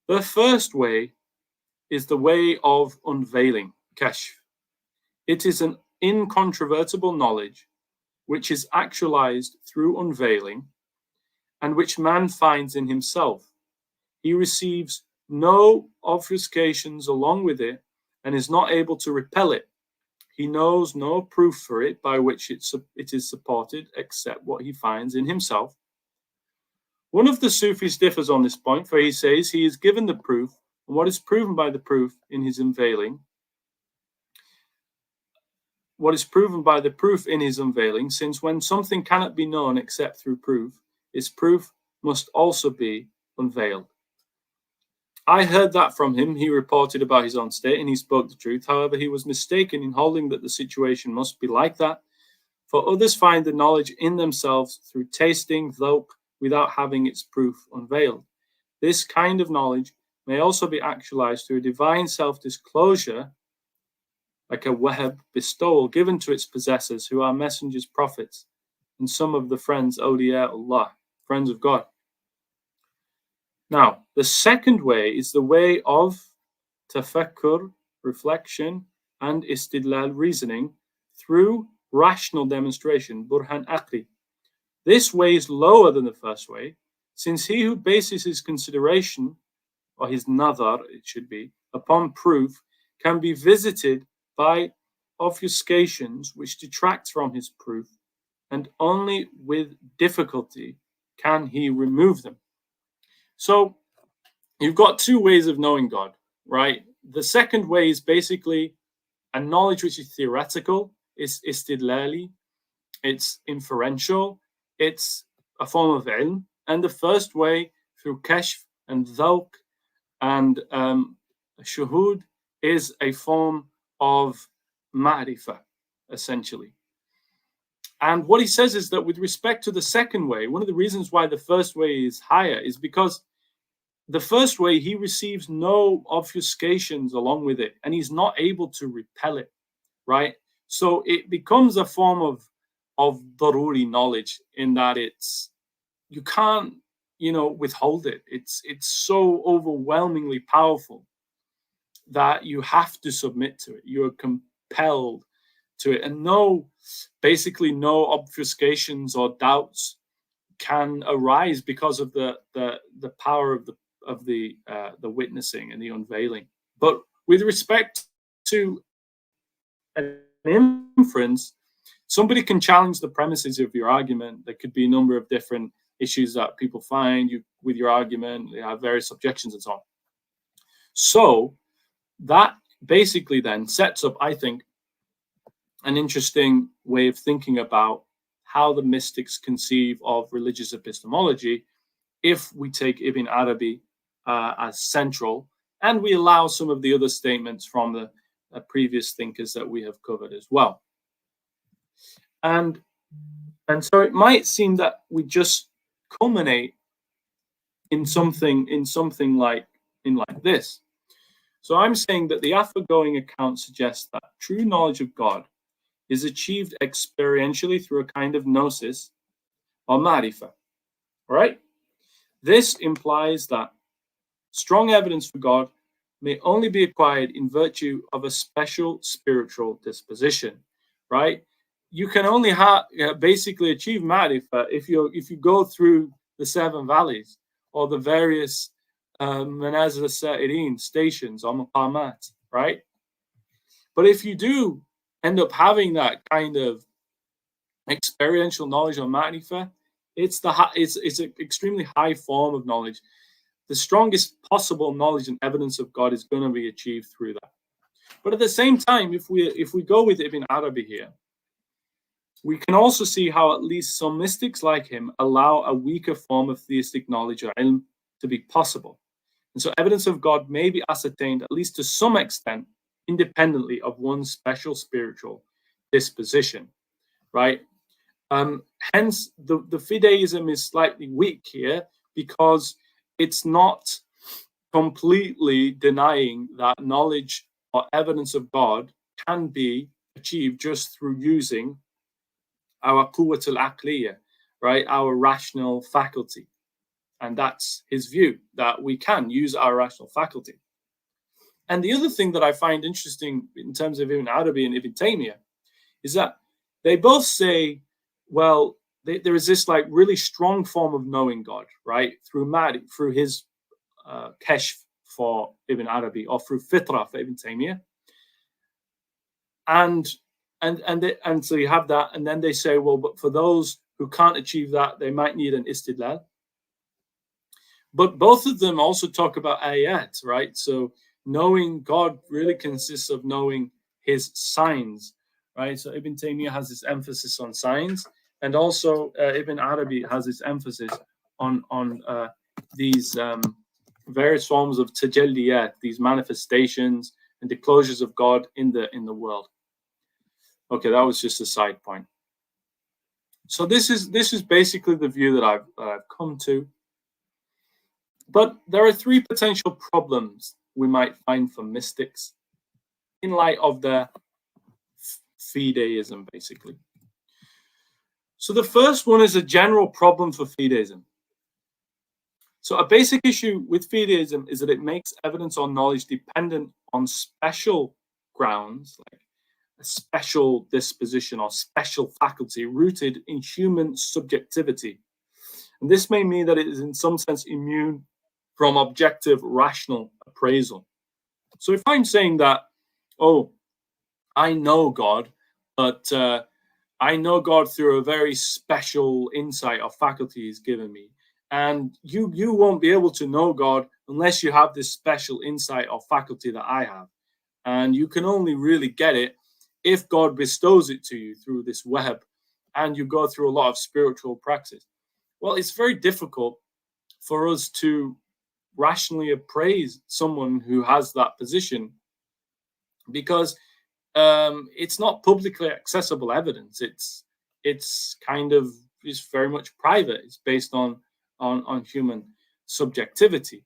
The first way is the way of unveiling, kashf. It is an incontrovertible knowledge which is actualized through unveiling and which man finds in himself. He receives no obfuscations along with it and is not able to repel it. He knows no proof for it by which it is supported except what he finds in himself. One of the Sufis differs on this point, for he says he is given the proof, and what is proven by the proof in his unveiling, what is proven by the proof in his unveiling, since when something cannot be known except through proof, its proof must also be unveiled. I heard that from him. He reported about his own state and he spoke the truth. However, he was mistaken in holding that the situation must be like that, for others find the knowledge in themselves through tasting, dhawq, without having its proof unveiled. This kind of knowledge may also be actualized through a divine self-disclosure, like a wahab bestowal given to its possessors, who are messengers, prophets, and some of the friends, awliya Allah, friends of God. Now, the second way is the way of tafakkur, reflection, and istidlal, reasoning, through rational demonstration, burhan aqli. This way is lower than the first way, since he who bases his consideration, or his nadar, it should be, upon proof, can be visited by obfuscations which detract from his proof, and only with difficulty can he remove them. So you've got two ways of knowing God, right? The second way is basically a knowledge which is theoretical, it's istidlali, it's inferential, it's a form of ilm. And the first way, through kashf and dhawq and shuhud, is a form of ma'rifah, essentially. And what he says is that with respect to the second way, one of the reasons why the first way is higher is because the first way, he receives no obfuscations along with it, and he's not able to repel it, right? So it becomes a form of daruri knowledge in that you can't, withhold it. It's so overwhelmingly powerful that you have to submit to it. You are compelled to it, and basically no obfuscations or doubts can arise because of the power of the witnessing and the unveiling. But with respect to an inference, somebody can challenge the premises of your argument. There could be a number of different issues that people find with your argument. They have various objections and so on. So that basically then sets up, I think, an interesting way of thinking about how the mystics conceive of religious epistemology if we take Ibn Arabi as central, and we allow some of the other statements from the previous thinkers that we have covered as well. And so it might seem that we just culminate in something like this. So I'm saying that the aforegoing account suggests that true knowledge of God is achieved experientially through a kind of gnosis or Marifa. Right? This implies that strong evidence for God may only be acquired in virtue of a special spiritual disposition. Right? You can only basically achieve Marifa if you go through the 7 valleys or the various Manazil Sa'irin stations or maqamat, right? But if you do end up having that kind of experiential knowledge of Marifa, it's an extremely high form of knowledge. The strongest possible knowledge and evidence of God is going to be achieved through that. But at the same time, if we go with Ibn Arabi here, we can also see how at least some mystics like him allow a weaker form of theistic knowledge or ilm to be possible. And so evidence of God may be ascertained, at least to some extent, independently of one's special spiritual disposition, right? Hence, the Fideism is slightly weak here because it's not completely denying that knowledge or evidence of God can be achieved just through using our quwwat al-aqliya, right? Our rational faculty. And that's his view, that we can use our rational faculty. And the other thing that I find interesting in terms of Ibn Arabi and Ibn Taymiyyah is that they both say, well, there is this like really strong form of knowing God, right? Through his kashf for Ibn Arabi, or through fitra for Ibn Taymiyyah. And so you have that, and then they say, well, but for those who can't achieve that, they might need an istidlal. But both of them also talk about ayat, right? So knowing God really consists of knowing his signs, right? So Ibn Taymiyyah has this emphasis on signs, and also Ibn Arabi has this emphasis on these various forms of tajalliyat, these manifestations and disclosures of God in the world. Okay, that was just a side point. So this is basically the view that I've come to. But there are 3 potential problems we might find for mystics in light of their fideism, basically. So the first one is a general problem for fideism. So a basic issue with fideism is that it makes evidence or knowledge dependent on special grounds, like a special disposition or special faculty rooted in human subjectivity. And this may mean that it is in some sense immune from objective rational appraisal. So if I'm saying that, oh, I know God, but I know God through a very special insight or faculty he's given me, and you won't be able to know God unless you have this special insight or faculty that I have. And you can only really get it if God bestows it to you through this web and you go through a lot of spiritual praxis. Well, it's very difficult for us to rationally appraise someone who has that position because it's not publicly accessible evidence. It's very much private. It's based on human subjectivity,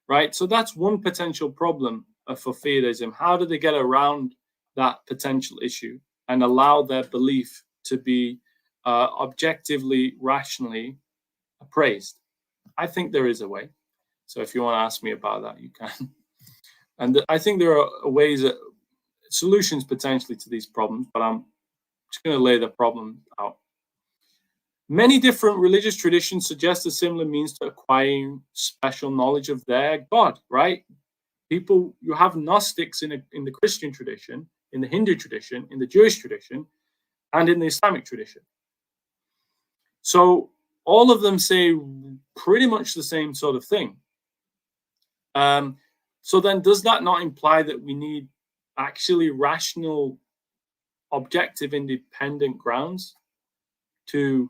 right? So that's one potential problem for fideism. How do they get around that potential issue and allow their belief to be objectively, rationally appraised? I think there is a way. So if you want to ask me about that, you can. And I think there are ways, solutions potentially to these problems, but I'm just going to lay the problem out. Many different religious traditions suggest a similar means to acquiring special knowledge of their God, right? People, you have Gnostics in the Christian tradition, in the Hindu tradition, in the Jewish tradition, and in the Islamic tradition. So all of them say pretty much the same sort of thing. So then does that not imply that we need actually rational, objective, independent grounds to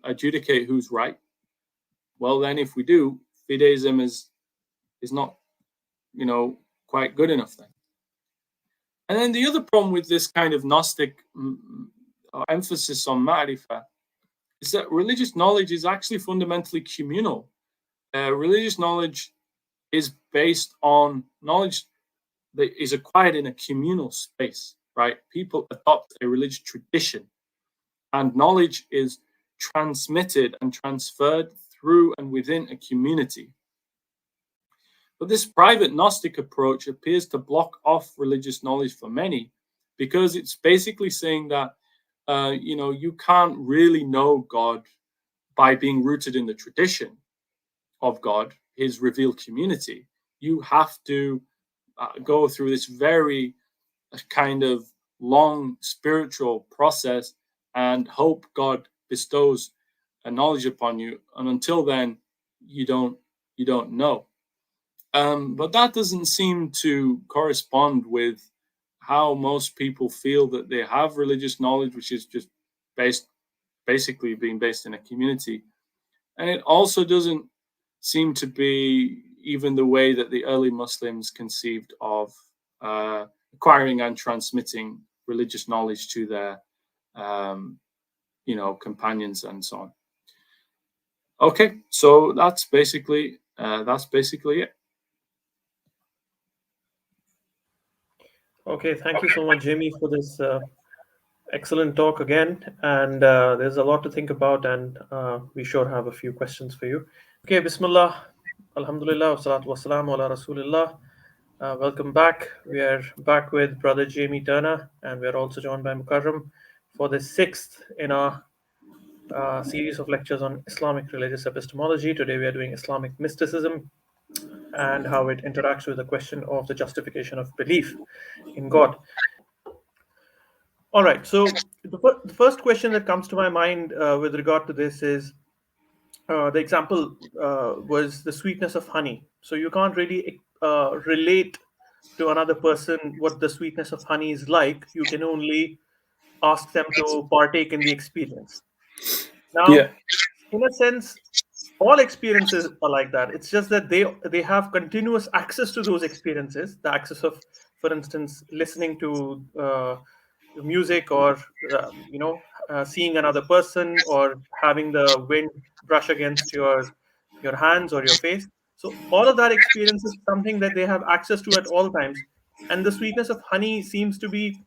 adjudicate who's right? Well, then if we do, Fideism is not, quite good enough then. And then the other problem with this kind of Gnostic emphasis on Marifa is that religious knowledge is actually fundamentally communal. Religious knowledge is based on knowledge that is acquired in a communal space, right? People adopt a religious tradition, and knowledge is transmitted and transferred through and within a community. But this private Gnostic approach appears to block off religious knowledge for many, because it's basically saying that, you can't really know God by being rooted in the tradition of God, his revealed community. You have to go through this very kind of long spiritual process and hope God bestows a knowledge upon you. And until then, you don't know. But that doesn't seem to correspond with how most people feel that they have religious knowledge, which is just basically being based in a community. And it also doesn't seem to be even the way that the early Muslims conceived of acquiring and transmitting religious knowledge to their, companions and so on. Okay, so that's basically it. Okay, thank you so much, Jamie, for this excellent talk again. And there's a lot to think about, and we sure have a few questions for you. Okay, Bismillah, Alhamdulillah, wassalatu wassalamu ala Rasulillah. Welcome back. We are back with Brother Jamie Turner, and we are also joined by Mukarram for the sixth in our series of lectures on Islamic religious epistemology. Today we are doing Islamic mysticism and how it interacts with the question of the justification of belief in God. All right, so the first question that comes to my mind with regard to this is the example was the sweetness of honey. So you can't really relate to another person what the sweetness of honey is like. You can only ask them to partake in the experience. Now, in a sense, all experiences are like that. It's just that they have continuous access to those experiences. The access of, for instance, listening to music, or seeing another person, or having the wind brush against your hands or your face. So all of that experience is something that they have access to at all times. And the sweetness of honey seems to be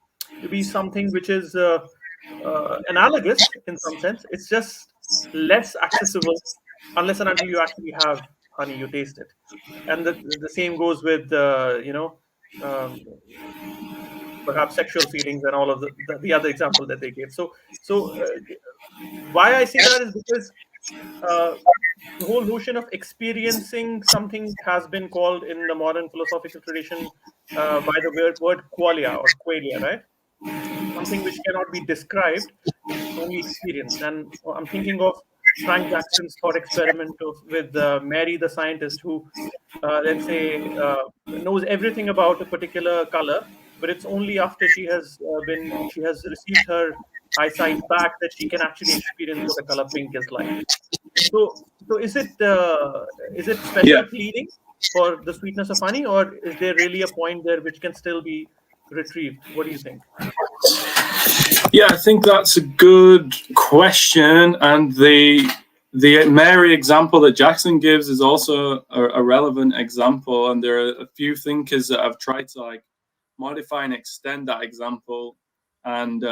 something which is analogous in some sense. It's just less accessible unless and until you actually have honey, you taste it. And the same goes with um, perhaps sexual feelings and all of the other example that they gave. So why I say that is because the whole notion of experiencing something has been called in the modern philosophical tradition by the word qualia or qualia, right? Something which cannot be described, it's only experienced. And I'm thinking of Frank Jackson's thought experiment with Mary the scientist, who let's say knows everything about a particular color, but it's only after she has received her eyesight back that she can actually experience what the color pink is like. So is it special pleading for the sweetness of honey, or is there really a point there which can still be retrieved? What do you think? Yeah, I think that's a good question, and the Mary example that Jackson gives is also a relevant example, and there are a few thinkers that have tried to modify and extend that example and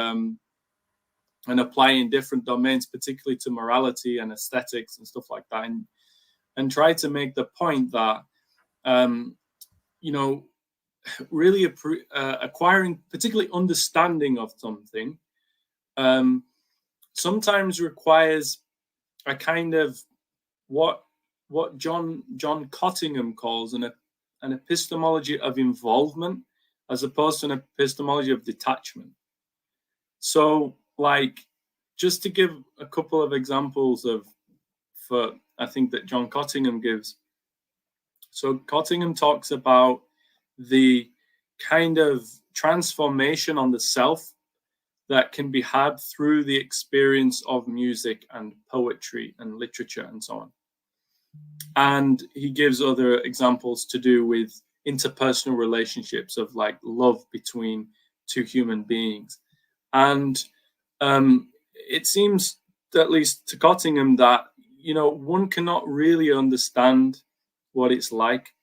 apply in different domains, particularly to morality and aesthetics and stuff like that, and try to make the point that really acquiring particularly understanding of something sometimes requires a kind of what John Cottingham calls an epistemology of involvement, as opposed to an epistemology of detachment. So, like, just to give a couple of examples I think that John Cottingham gives. So Cottingham talks about the kind of transformation on the self that can be had through the experience of music and poetry and literature and so on. And he gives other examples to do with interpersonal relationships of like love between two human beings. And it seems, at least to Cottingham, that, one cannot really understand what it's like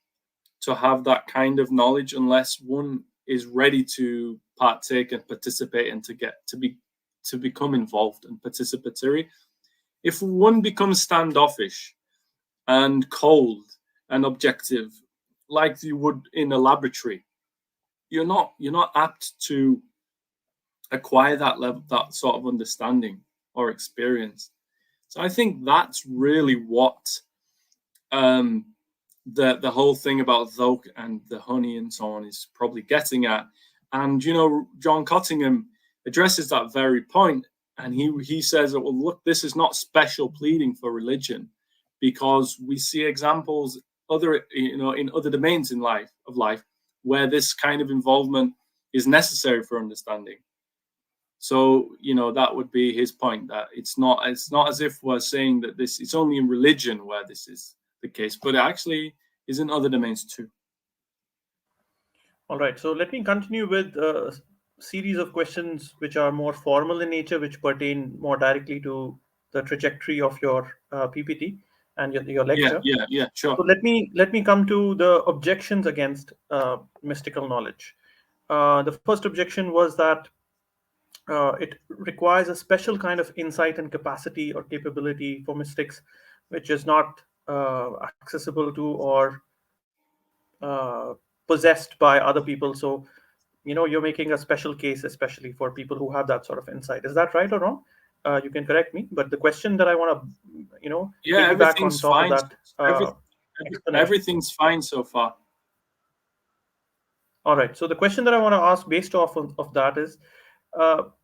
to have that kind of knowledge unless one is ready to partake and participate and to become involved and participatory. If one becomes standoffish and cold and objective, like you would in a laboratory, you're not apt to acquire that level, that sort of understanding or experience. So I think that's really what the whole thing about Dhok and the honey and so on is probably getting at. And John Cottingham addresses that very point, and he says that, well, look, this is not special pleading for religion, because we see examples in other domains in life where this kind of involvement is necessary for understanding. So that would be his point, that it's not as if we're saying that it's only in religion where this is the case, but it actually is in other domains too. All right, so let me continue with a series of questions which are more formal in nature, which pertain more directly to the trajectory of your PPT and your lecture. Yeah, sure. So let me come to the objections against mystical knowledge. The first objection was that it requires a special kind of insight and capacity or capability for mystics, which is not accessible to or possessed by other people. So, you're making a special case, especially for people who have that sort of insight. Is that right or wrong? You can correct me. But the question that I want to, piggyback on top fine. of that. Everything's fine so far. All right. So the question that I want to ask based off of that is,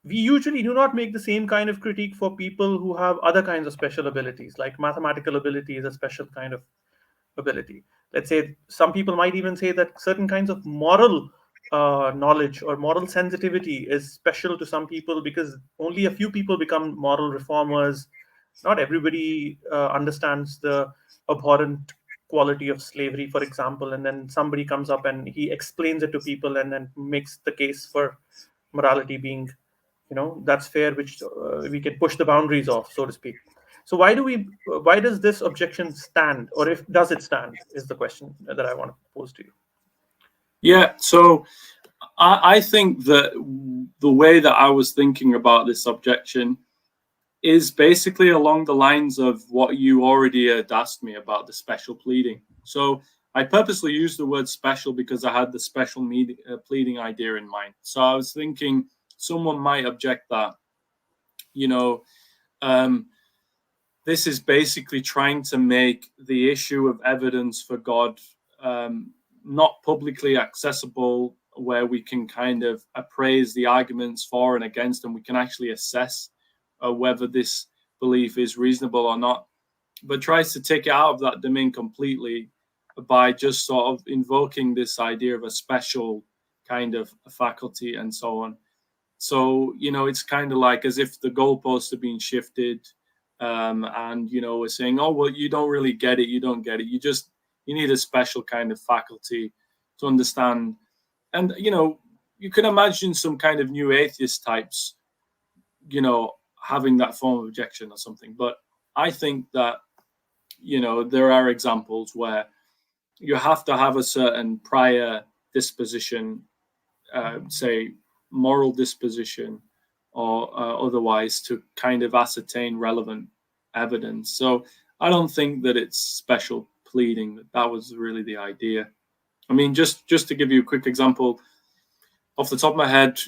we usually do not make the same kind of critique for people who have other kinds of special abilities, like mathematical ability is a special kind of ability. Let's say some people might even say that certain kinds of moral knowledge or moral sensitivity is special to some people because only a few people become moral reformers. Not everybody understands the abhorrent quality of slavery, for example, and then somebody comes up and he explains it to people and then makes the case for morality being, that's fair, which we can push the boundaries of, so to speak. So why does this objection stand, or if does it stand, is the question that I want to pose to you. Yeah, so I think that the way that I was thinking about this objection is basically along the lines of what you already had asked me about the special pleading. So I purposely used the word special because I had the special pleading idea in mind. So I was thinking someone might object that, this is basically trying to make the issue of evidence for God not publicly accessible, where we can kind of appraise the arguments for and against, and we can actually assess whether this belief is reasonable or not, but tries to take it out of that domain completely by just sort of invoking this idea of a special kind of faculty and so on. So, it's kind of like as if the goalposts are being shifted, and, we're saying, oh, well, you don't really get it. You don't get it. You need a special kind of faculty to understand. And, you can imagine some kind of new atheist types, having that form of objection or something. But I think that, there are examples where you have to have a certain prior disposition, say moral disposition or otherwise, to kind of ascertain relevant evidence. So I don't think that it's special pleading. That was really the idea. I mean, just to give you a quick example off the top of my head,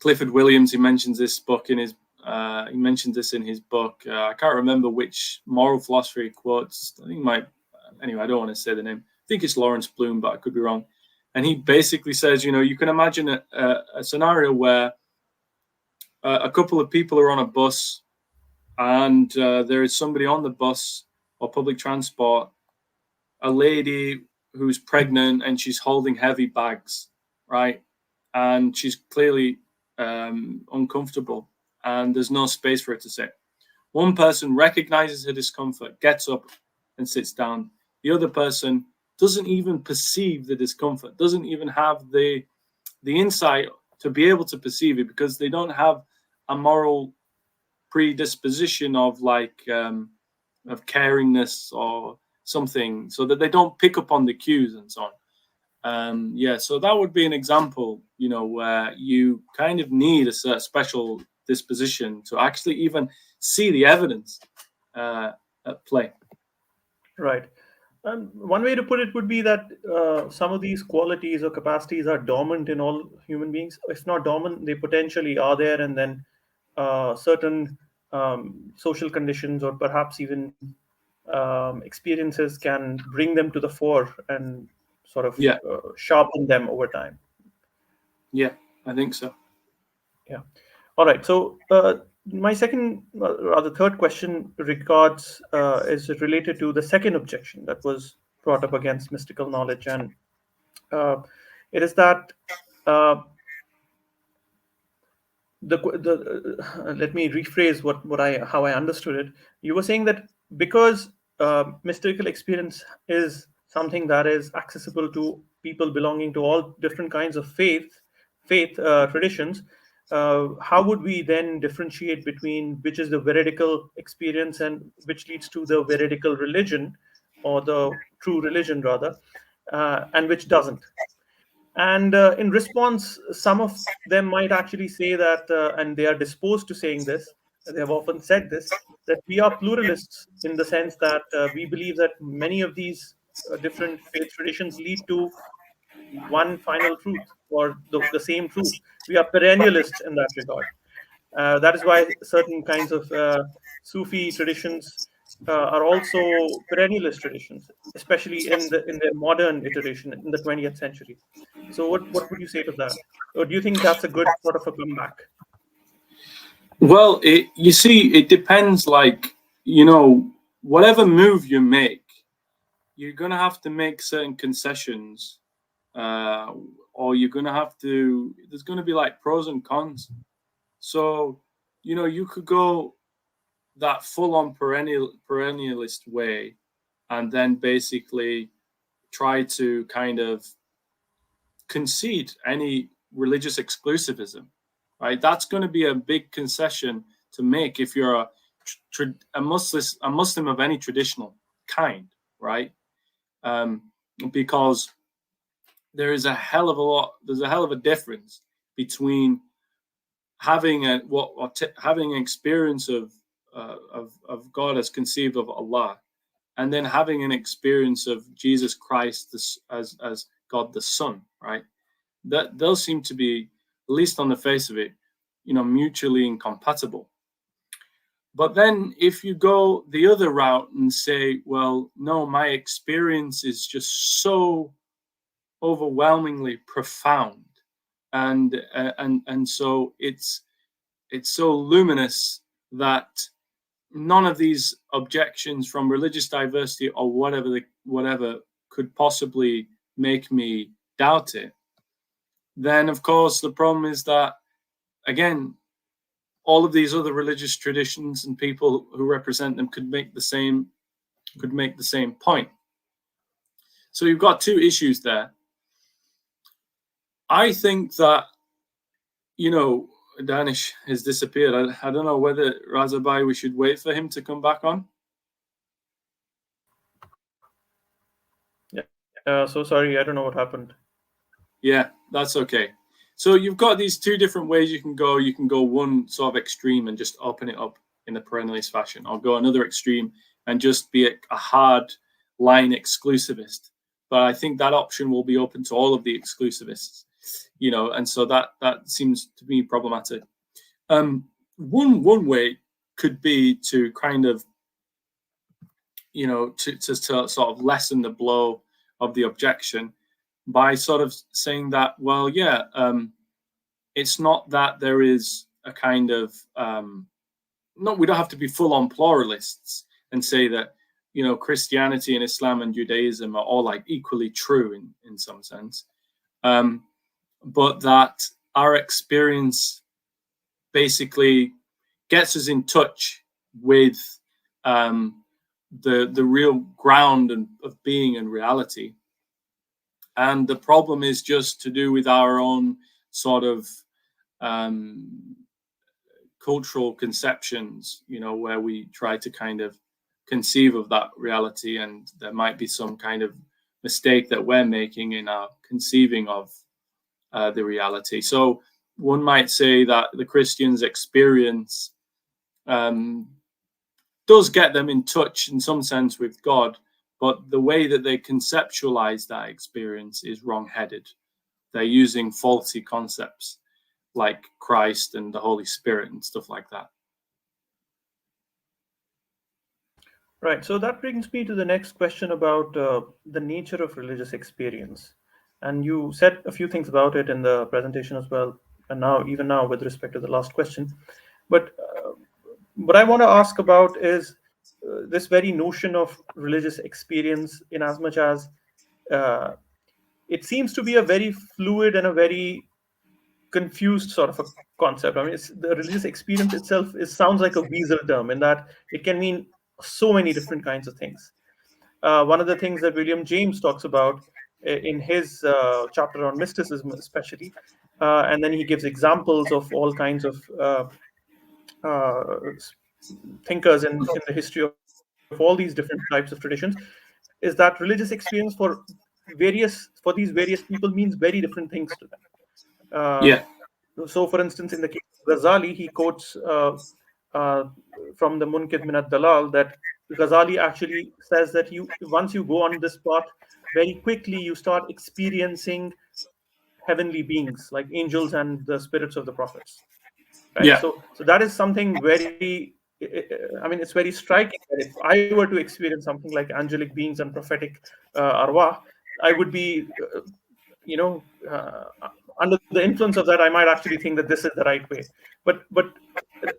Clifford Williams, he mentions this book in his in his book. I can't remember which moral philosopher he quotes. I think anyway, I don't want to say the name. I think it's Lawrence Bloom, but I could be wrong. And he basically says, you can imagine a scenario where a couple of people are on a bus, and there is somebody on the bus or public transport, a lady who's pregnant, and she's holding heavy bags, right? And she's clearly uncomfortable, and there's no space for her to sit. One person recognizes her discomfort, gets up and sits down. The other person doesn't even perceive the discomfort, doesn't even have the insight to be able to perceive it, because they don't have a moral predisposition of caringness or something, so that they don't pick up on the cues and so on. So that would be an example, where you kind of need a special disposition to actually even see the evidence at play. Right. One way to put it would be that some of these qualities or capacities are dormant in all human beings. If not dormant, they potentially are there, and then certain social conditions or perhaps even experiences can bring them to the fore and sort of sharpen them over time. Yeah, I think so. Yeah. All right. So my second, rather third question is related to the second objection that was brought up against mystical knowledge, and it is that let me rephrase how I understood it. You were saying that because mystical experience is something that is accessible to people belonging to all different kinds of faith traditions, how would we then differentiate between which is the veridical experience and which leads to the veridical religion, or the true religion rather, and which doesn't? And in response, some of them might actually say that, and they are disposed to saying this, they have often said this, that we are pluralists in the sense that we believe that many of these different faith traditions lead to one final truth, or the same truth. We are perennialists in that regard. That is why certain kinds of Sufi traditions are also perennialist traditions, especially in their modern iteration in the 20th century. So what would you say to that? Or do you think that's a good sort of a comeback? Well, you see, it depends. Whatever move you make, you're going to have to make certain concessions, or you're going to have to. There's going to be pros and cons. So, you could go that full-on perennialist way, and then basically try to kind of concede any religious exclusivism, right? That's going to be a big concession to make if you're a Muslim of any traditional kind, right? Because there is a hell of a lot. There's a hell of a difference between having having an experience of God as conceived of Allah, and then having an experience of Jesus Christ as God the Son, right? That those seem to be, at least on the face of it, mutually incompatible. But then if you go the other route and say, well, no, my experience is just so overwhelmingly profound, and so it's so luminous that none of these objections from religious diversity or whatever could possibly make me doubt it, then of course the problem is that, again, all of these other religious traditions and people who represent them could make the same point. So you've got two issues there. I think that, Danish has disappeared. I don't know whether, Razabai, we should wait for him to come back on. Yeah. So sorry, I don't know what happened. Yeah, that's okay. So you've got these two different ways you can go. You can go one sort of extreme and just open it up in the perennialist fashion, or go another extreme and just be a hard line exclusivist. But I think that option will be open to all of the exclusivists. and so that seems to be problematic. One way could be to kind of, to sort of lessen the blow of the objection by sort of saying that, well, yeah, it's not that there is a kind of, no, we don't have to be full-on pluralists and say that, Christianity and Islam and Judaism are all like equally true in some sense, but that our experience basically gets us in touch with the real ground of being and reality. And the problem is just to do with our own sort of cultural conceptions, where we try to kind of conceive of that reality, and there might be some kind of mistake that we're making in our conceiving of the reality. So one might say that the Christians' experience does get them in touch in some sense with God, but the way that they conceptualize that experience is wrong-headed. They're using faulty concepts like Christ and the Holy Spirit and stuff like that. Right. So that brings me to the next question about the nature of religious experience. And you said a few things about it in the presentation as well, and even now with respect to the last question. But what I want to ask about is this very notion of religious experience, in as much as it seems to be a very fluid and a very confused sort of a concept. I mean, the religious experience itself sounds like a weasel term in that it can mean so many different kinds of things. One of the things that William James talks about in his chapter on mysticism, especially, and then he gives examples of all kinds of thinkers in the history of all these different types of traditions, is that religious experience for these various people means very different things to them. Yeah. So, for instance, in the case of Ghazali, he quotes from the Munkid Min ad-Dalal that Ghazali actually says that once you go on this path, very quickly you start experiencing heavenly beings like angels and the spirits of the prophets. Right. Yeah. So that is something very. I mean, it's very striking that if I were to experience something like angelic beings and prophetic arwah, I would be, under the influence of that, I might actually think that this is the right way. But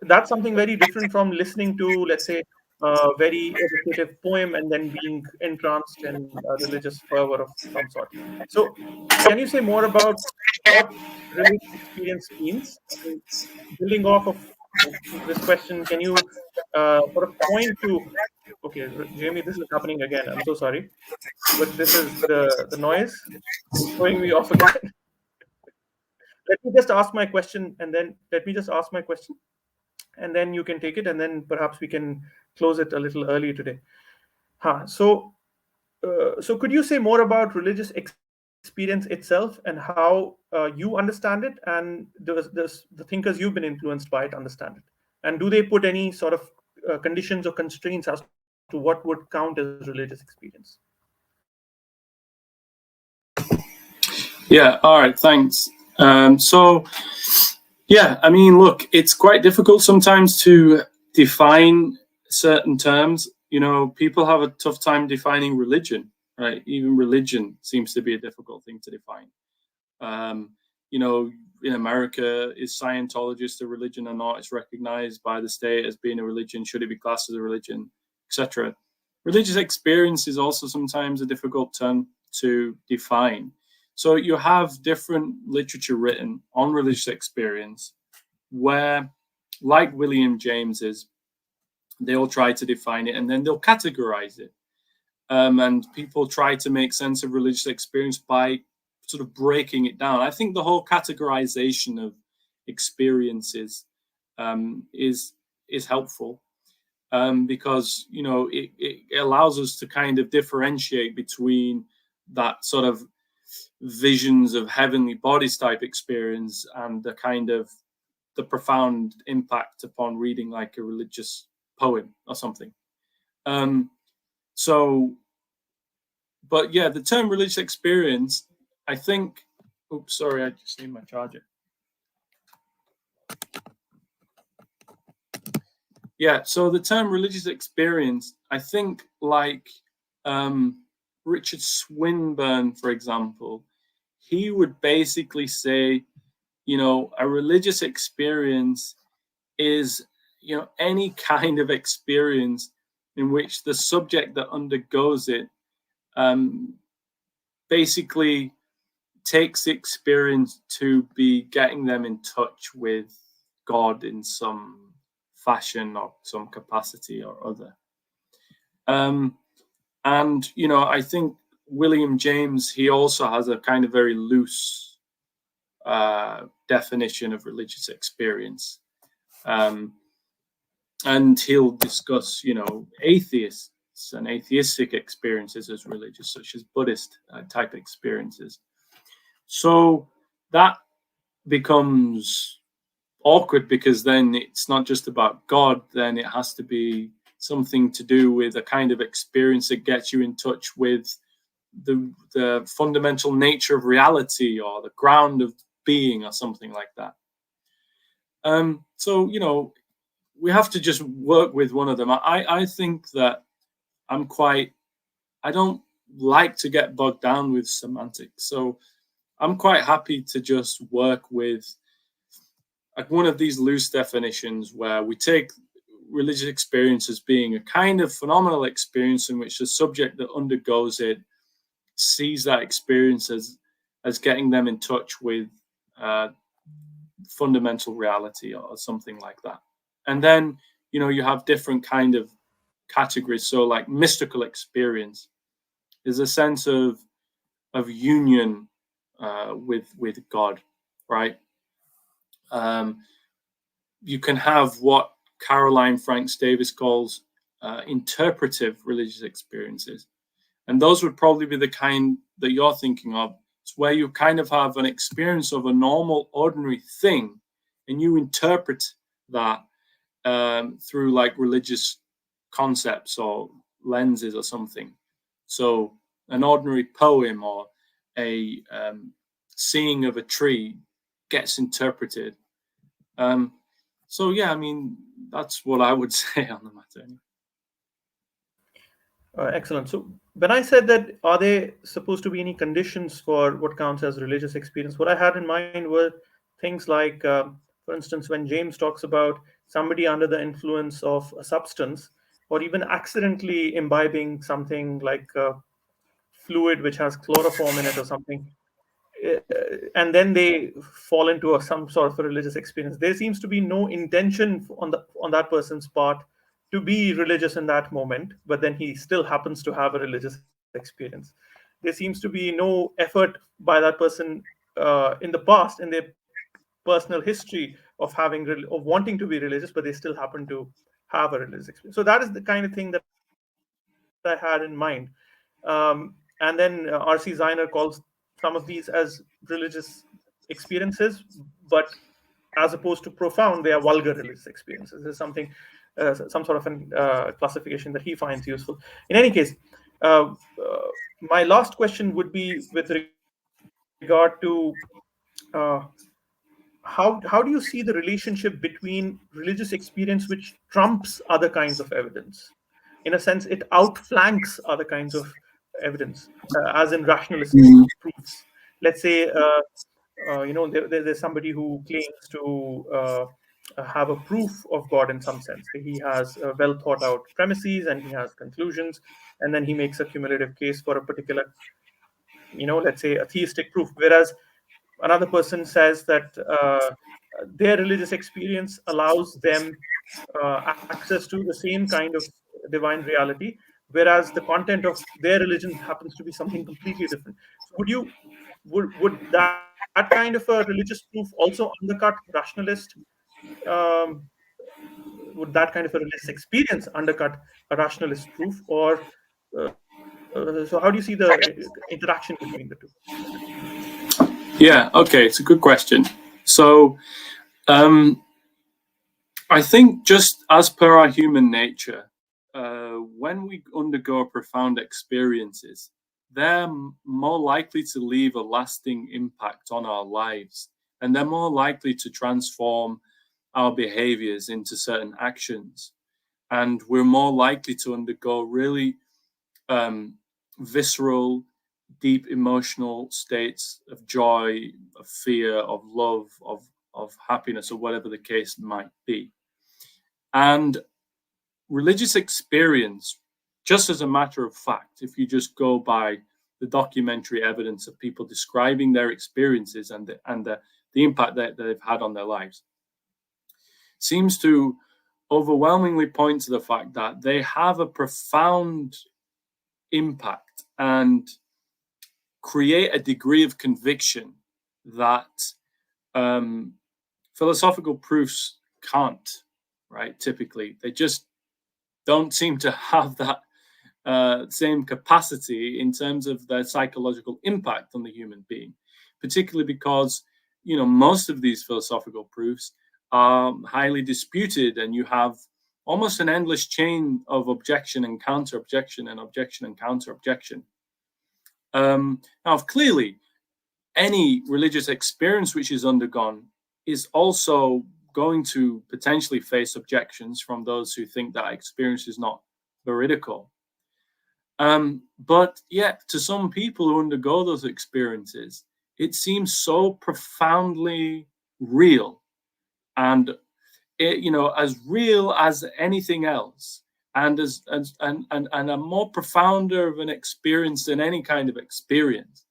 that's something very different from listening to, let's say, a very evocative poem and then being entranced in a religious fervor of some sort. So, can you say more about what religious experience means? And building off of this question, can you sort of point to? Okay, Jamie, this is happening again. I'm so sorry, but this is the noise throwing me off again. Let me just ask my question, and then you can take it, and then perhaps we can close it a little early today. So could you say more about religious experience itself and how you understand it, and the thinkers you've been influenced by it understand it? And do they put any sort of conditions or constraints as to what would count as religious experience? Yeah. All right. Thanks. So, yeah, I mean, look, it's quite difficult sometimes to define certain terms. People have a tough time defining religion, right? Even religion seems to be a difficult thing to define. In America, is Scientologist a religion or not? It's recognized by the state as being a religion. Should it be classed as a religion, etc.? Religious experience is also sometimes a difficult term to define. So you have different literature written on religious experience where, like William James's, they'll try to define it and then they'll categorize it. And people try to make sense of religious experience by sort of breaking it down. I think the whole categorization of experiences is helpful because, it allows us to kind of differentiate between that sort of visions of heavenly bodies type experience and the kind of the profound impact upon reading like a religious poem or something. But yeah, the term religious experience, I think Oops, sorry, I just need my charger. Yeah, so the term religious experience, I think, like Richard Swinburne, for example, he would basically say, you know, a religious experience is, you know, any kind of experience in which the subject that undergoes it basically takes the experience to be getting them in touch with God in some fashion or some capacity or other. And, you know, I think William James, he also has a kind of very loose definition of religious experience. And he'll discuss, you know, atheists and atheistic experiences as religious, such as Buddhist type experiences. So that becomes awkward because then it's not just about God, then it has to be something to do with a kind of experience that gets you in touch with the fundamental nature of reality or the ground of being or something like that. So, you know, we have to just work with one of them. I think that I don't like to get bogged down with semantics. So I'm quite happy to just work with like one of these loose definitions where we take religious experience as being a kind of phenomenal experience in which the subject that undergoes it sees that experience as getting them in touch with fundamental reality or something like that. And then, you know, you have different kind of categories. So like mystical experience is a sense of union with God, right? You can have what Caroline Franks Davis calls interpretive religious experiences. And those would probably be the kind that you're thinking of. It's where you kind of have an experience of a normal, ordinary thing, and you interpret that through like religious concepts or lenses or something. So an ordinary poem or a seeing of a tree gets interpreted. So yeah, I mean, that's what I would say on the matter. Excellent. So when I said that, are there supposed to be any conditions for what counts as religious experience? What I had in mind were things like, for instance, when James talks about somebody under the influence of a substance, or even accidentally imbibing something like fluid which has chloroform in it or something, and then they fall into some sort of a religious experience. There seems to be no intention on that person's part to be religious in that moment, but then he still happens to have a religious experience. There seems to be no effort by that person in the past, in their personal history of of wanting to be religious, but they still happen to have a religious experience. So that is the kind of thing that I had in mind. And then R.C. Zeiner calls some of these as religious experiences, but as opposed to profound, they are vulgar religious experiences. There's something, some sort of an classification that he finds useful. In any case, uh, uh, my last question would be with regard to uh, how do you see the relationship between religious experience which trumps other kinds of evidence? In a sense, it outflanks other kinds of evidence, as in rationalist proofs. Let's say, there's somebody who claims to have a proof of God in some sense. He has well thought out premises and he has conclusions, and then he makes a cumulative case for a particular, let's say, a theistic proof. Whereas another person says that their religious experience allows them access to the same kind of divine reality, whereas the content of their religion happens to be something completely different. So would that kind of a religious proof also undercut rationalist? Um, would that kind of a religious experience undercut a rationalist proof, or so? How do you see the interaction between the two? Yeah, okay, it's a good question. So I think just as per our human nature, when we undergo profound experiences, they're more likely to leave a lasting impact on our lives, and they're more likely to transform our behaviors into certain actions. And we're more likely to undergo really visceral, deep emotional states of joy, of fear, of love, of happiness, or whatever the case might be. And religious experience, just as a matter of fact, if you just go by the documentary evidence of people describing their experiences and the impact that they've had on their lives, seems to overwhelmingly point to the fact that they have a profound impact and create a degree of conviction that philosophical proofs can't, right? Typically, they just don't seem to have that same capacity in terms of their psychological impact on the human being, particularly because, most of these philosophical proofs are highly disputed, and you have almost an endless chain of objection and counter-objection and objection and counter-objection. Now, clearly, any religious experience which is undergone is also going to potentially face objections from those who think that experience is not veridical. But yet, to some people who undergo those experiences, it seems so profoundly real, and as real as anything else, and and a more profounder of an experience than any kind of experience,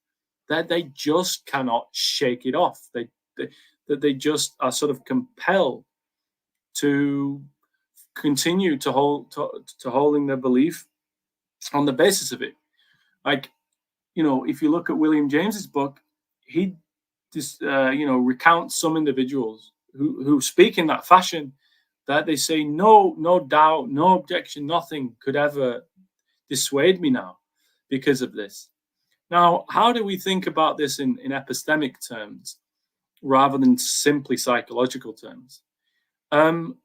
that they just cannot shake it off. They just are sort of compelled to continue to holding their belief on the basis of it. Like, if you look at William James's book, he just recounts some individuals who speak in that fashion, that they say no doubt, no objection, nothing could ever dissuade me now because of this. Now, how do we think about this in epistemic terms rather than simply psychological terms? I'm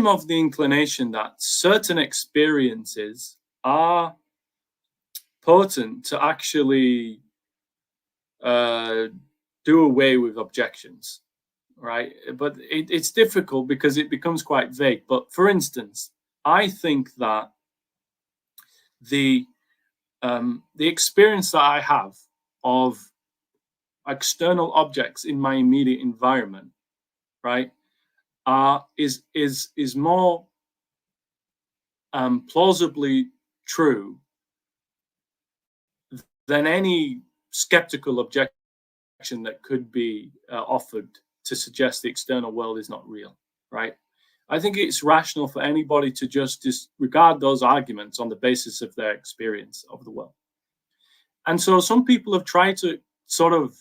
of the inclination that certain experiences are potent to actually do away with objections, right? But it's difficult because it becomes quite vague. But for instance, I think that the experience that I have of external objects in my immediate environment, right, is more plausibly true than any skeptical objection that could be offered to suggest the external world is not real, right? I think it's rational for anybody to just disregard those arguments on the basis of their experience of the world. And so some people have tried to sort of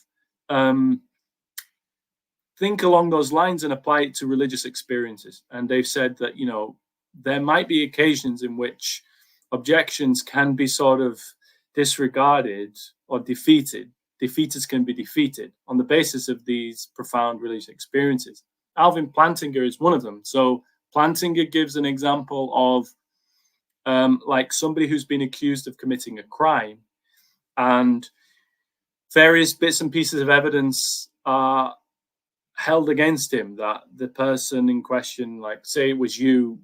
think along those lines and apply it to religious experiences. And they've said that, there might be occasions in which objections can be sort of disregarded or defeated. Defeaters can be defeated on the basis of these profound religious experiences. Alvin Plantinga is one of them. So Plantinga gives an example of like somebody who's been accused of committing a crime, and various bits and pieces of evidence are held against him that the person in question, like say it was you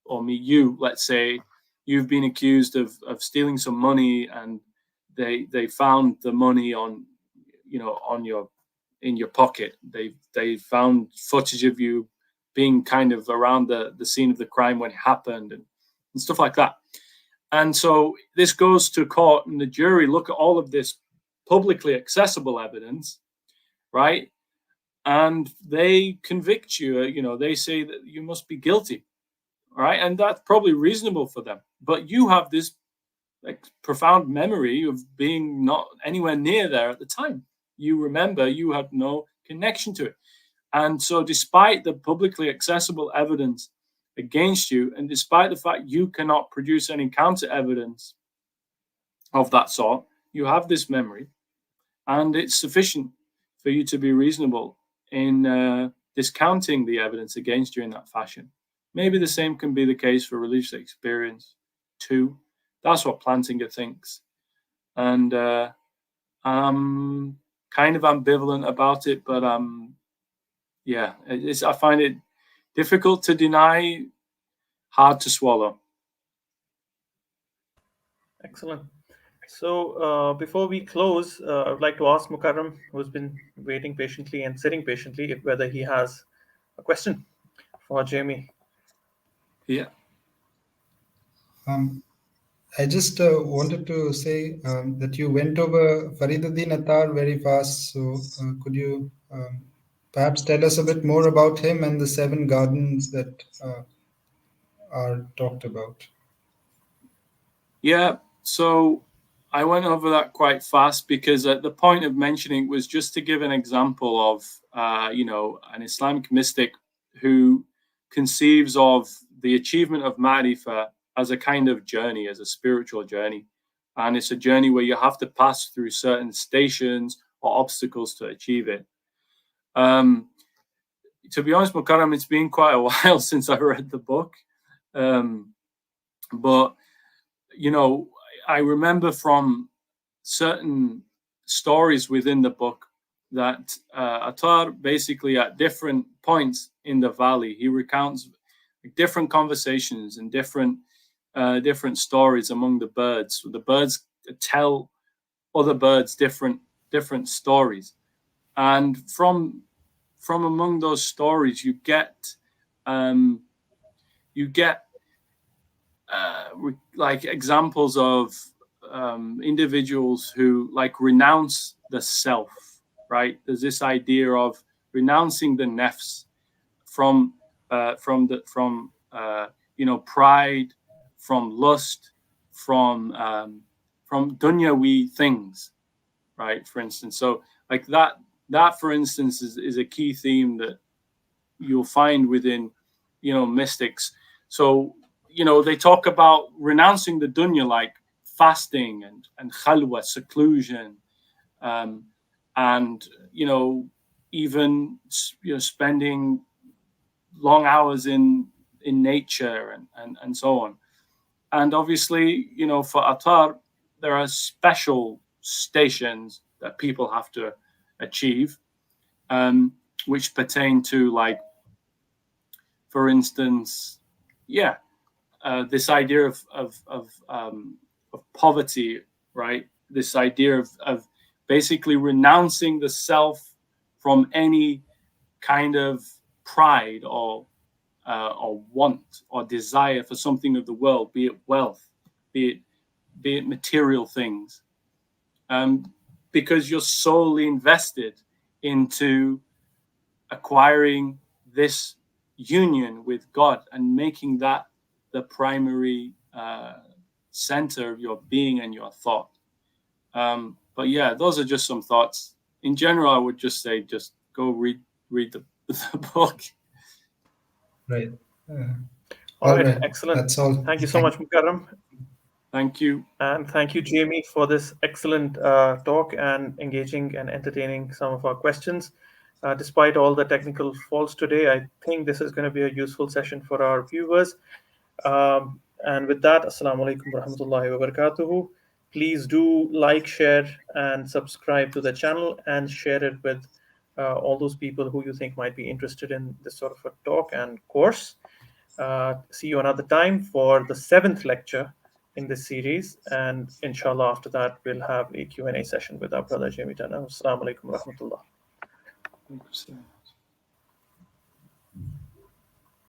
or me, let's say you've been accused of stealing some money, and they found the money in your pocket. They found footage of you being kind of around the scene of the crime when it happened, and stuff like that. And so this goes to court, and the jury look at all of this publicly accessible evidence, right? And they convict you. They say that you must be guilty, right? And that's probably reasonable for them. But you have this profound memory of being not anywhere near there at the time. You remember you had no connection to it. And so despite the publicly accessible evidence against you, and despite the fact you cannot produce any counter evidence of that sort, you have this memory, and it's sufficient for you to be reasonable in discounting the evidence against you in that fashion. Maybe the same can be the case for religious experience too. That's what Plantinga thinks. and I'm kind of ambivalent about it, but yeah, I find it difficult to deny, hard to swallow. Excellent. So before we close, I would like to ask Mukarram, who's been waiting patiently and sitting patiently, whether he has a question for Jamie. Yeah. I just wanted to say that you went over Fariduddin Attar very fast. So could you perhaps tell us a bit more about him and the 7 gardens that are talked about? Yeah, so I went over that quite fast because the point of mentioning was just to give an example of, an Islamic mystic who conceives of the achievement of Marifa as a kind of journey, as a spiritual journey. And it's a journey where you have to pass through certain stations or obstacles to achieve it. To be honest, Mukarram, it's been quite a while since I read the book. But I remember from certain stories within the book that Attar basically at different points in the valley, he recounts different conversations and different stories among the birds. So the birds tell other birds different stories, and from among those stories you get like examples of individuals who like renounce the self, right? There's this idea of renouncing the nafs from pride, from lust, from dunyawi things, right? For instance, so like that for instance is a key theme that you'll find within mystics. So they talk about renouncing the dunya, like fasting and khalwa, seclusion, and even spending long hours in nature and so on. And obviously, for Attar, there are special stations that people have to achieve, which pertain to, like, for instance, this idea of poverty, right? This idea of basically renouncing the self from any kind of pride or want or desire for something of the world, be it wealth, be it material things, because you're solely invested into acquiring this union with God and making that the primary center of your being and your thought. But yeah, those are just some thoughts. In general, I would just say, just go read the book. Right. All right, excellent. That's all. Thank you so much, Mukarram. Thank you. And thank you, Jamie, for this excellent talk and engaging and entertaining some of our questions. Despite all the technical faults today, I think this is going to be a useful session for our viewers. And with that, Assalamu alaikum warahmatullahi wabarakatuh. Please do like, share, and subscribe to the channel and share it with all those people who you think might be interested in this sort of a talk and course. See you another time for the 7th lecture in this series, and inshallah after that we'll have a Q&A session with our brother Jamie Turner. Assalamu alaikum warahmatullah.